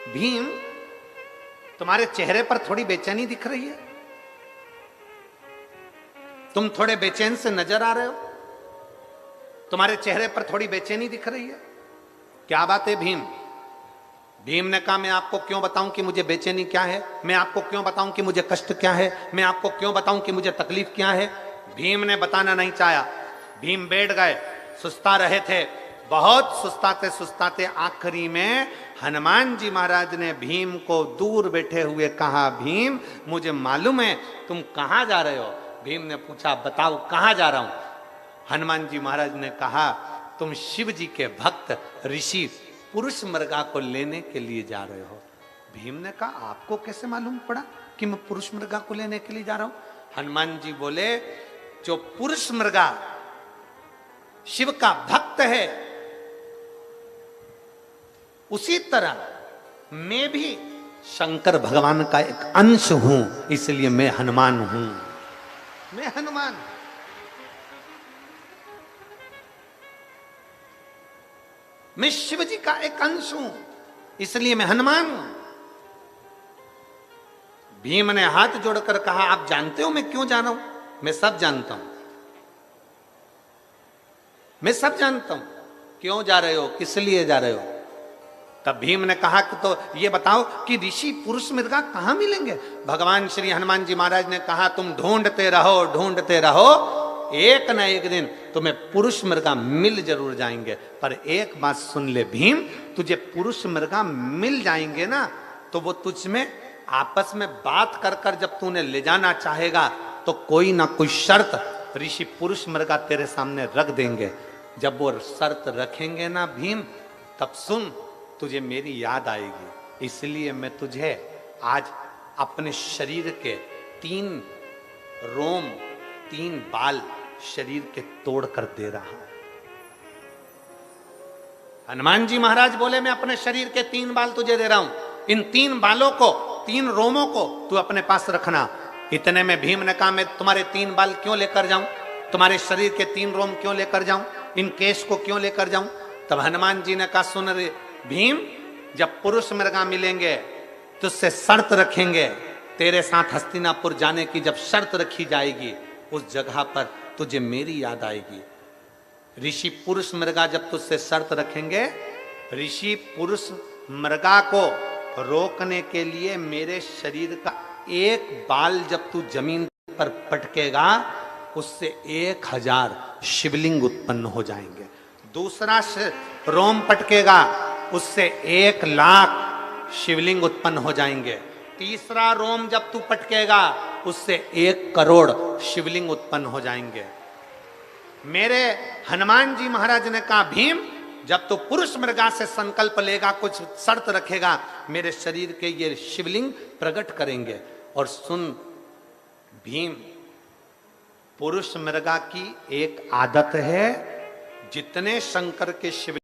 भीम, तुम्हारे चेहरे पर थोड़ी बेचैनी दिख रही है, तुम थोड़े बेचैन से नजर आ रहे हो, तुम्हारे चेहरे पर थोड़ी बेचैनी दिख रही है, क्या बात है भीम? भीम ने कहा, मैं आपको क्यों बताऊं कि मुझे बेचैनी क्या है, मैं आपको क्यों बताऊं कि मुझे कष्ट क्या है, मैं आपको क्यों बताऊं कि मुझे तकलीफ क्या है। भीम ने बताना नहीं चाहा। भीम बैठ गए, सुस्ता रहे थे, बहुत सुस्ताते सुस्ताते आखिरी में हनुमान जी महाराज ने भीम को दूर बैठे हुए कहा, भीम मुझे मालूम है तुम कहां जा रहे हो। भीम ने पूछा, बताओ कहां जा रहा हूं। हनुमान जी महाराज ने कहा, तुम शिव जी के भक्त ऋषि पुरुष मृगा को लेने के लिए जा रहे हो। भीम ने कहा, आपको कैसे मालूम पड़ा कि मैं पुरुष मृगा को लेने के लिए जा रहा हूं। हनुमान जी बोले, जो पुरुष मृगा शिव का भक्त है, उसी तरह मैं भी शंकर भगवान का एक अंश हूं, इसलिए मैं हनुमान हूं। मैं हनुमान, मैं शिव जी का एक अंश हूं, इसलिए मैं हनुमान हूं। भीम ने हाथ जोड़कर कहा, आप जानते हो मैं क्यों जा रहा हूं? मैं सब जानता हूं, मैं सब जानता हूं। क्यों जा रहे हो, किस लिए जा रहे हो? तब भीम ने कहा कि तो ये बताओ कि ऋषि पुरुष मृगा कहां मिलेंगे। भगवान श्री हनुमान जी महाराज ने कहा, तुम ढूंढते रहो, ढूंढते रहो, एक न एक दिन तुम्हें पुरुष मृगा मिल जरूर जाएंगे। पर एक बात सुन ले भीम, तुझे पुरुष मृगा मिल जाएंगे ना, तो वो तुझ में आपस में बात कर कर जब तूने ले जाना चाहेगा, तो कोई ना कोई शर्त ऋषि पुरुष मृगा तेरे सामने रख देंगे। जब वो शर्त रखेंगे ना भीम, तब सुन, तुझे मेरी याद आएगी। इसलिए मैं तुझे आज अपने शरीर के 3 रोम, 3 बाल शरीर के तोड़ कर दे रहा हूं। हनुमान जी महाराज बोले, मैं अपने शरीर के 3 बाल तुझे दे रहा हूं, इन 3 बालों को, 3 रोमों को तू अपने पास रखना। इतने में भीम ने कहा, मैं तुम्हारे 3 बाल क्यों लेकर जाऊं, तुम्हारे शरीर के 3 रोम क्यों लेकर जाऊं, इन केश को क्यों लेकर जाऊं। तब हनुमान जी ने कहा, सुन रे भीम, जब पुरुष मृगा मिलेंगे तुझसे शर्त रखेंगे, तेरे साथ हस्तिनापुर जाने की जब शर्त रखी जाएगी, उस जगह पर तुझे मेरी याद आएगी। ऋषि पुरुष मृगा जब तुझसे शर्त रखेंगे, ऋषि पुरुष मृगा को रोकने के लिए मेरे शरीर का 1 बाल जब तू जमीन पर पटकेगा, उससे 1000 शिवलिंग उत्पन्न हो जाएंगे। दूसरा रोम पटकेगा, उससे 1,00,000 शिवलिंग उत्पन्न हो जाएंगे। तीसरा रोम जब तू पटकेगा, उससे 1 करोड़ शिवलिंग उत्पन्न हो जाएंगे। मेरे हनुमान जी महाराज ने कहा, भीम जब तू पुरुष मृगा से संकल्प लेगा, कुछ शर्त रखेगा, मेरे शरीर के ये शिवलिंग प्रकट करेंगे। और सुन भीम, पुरुष मृगा की एक आदत है, जितने शंकर के शिवलिंग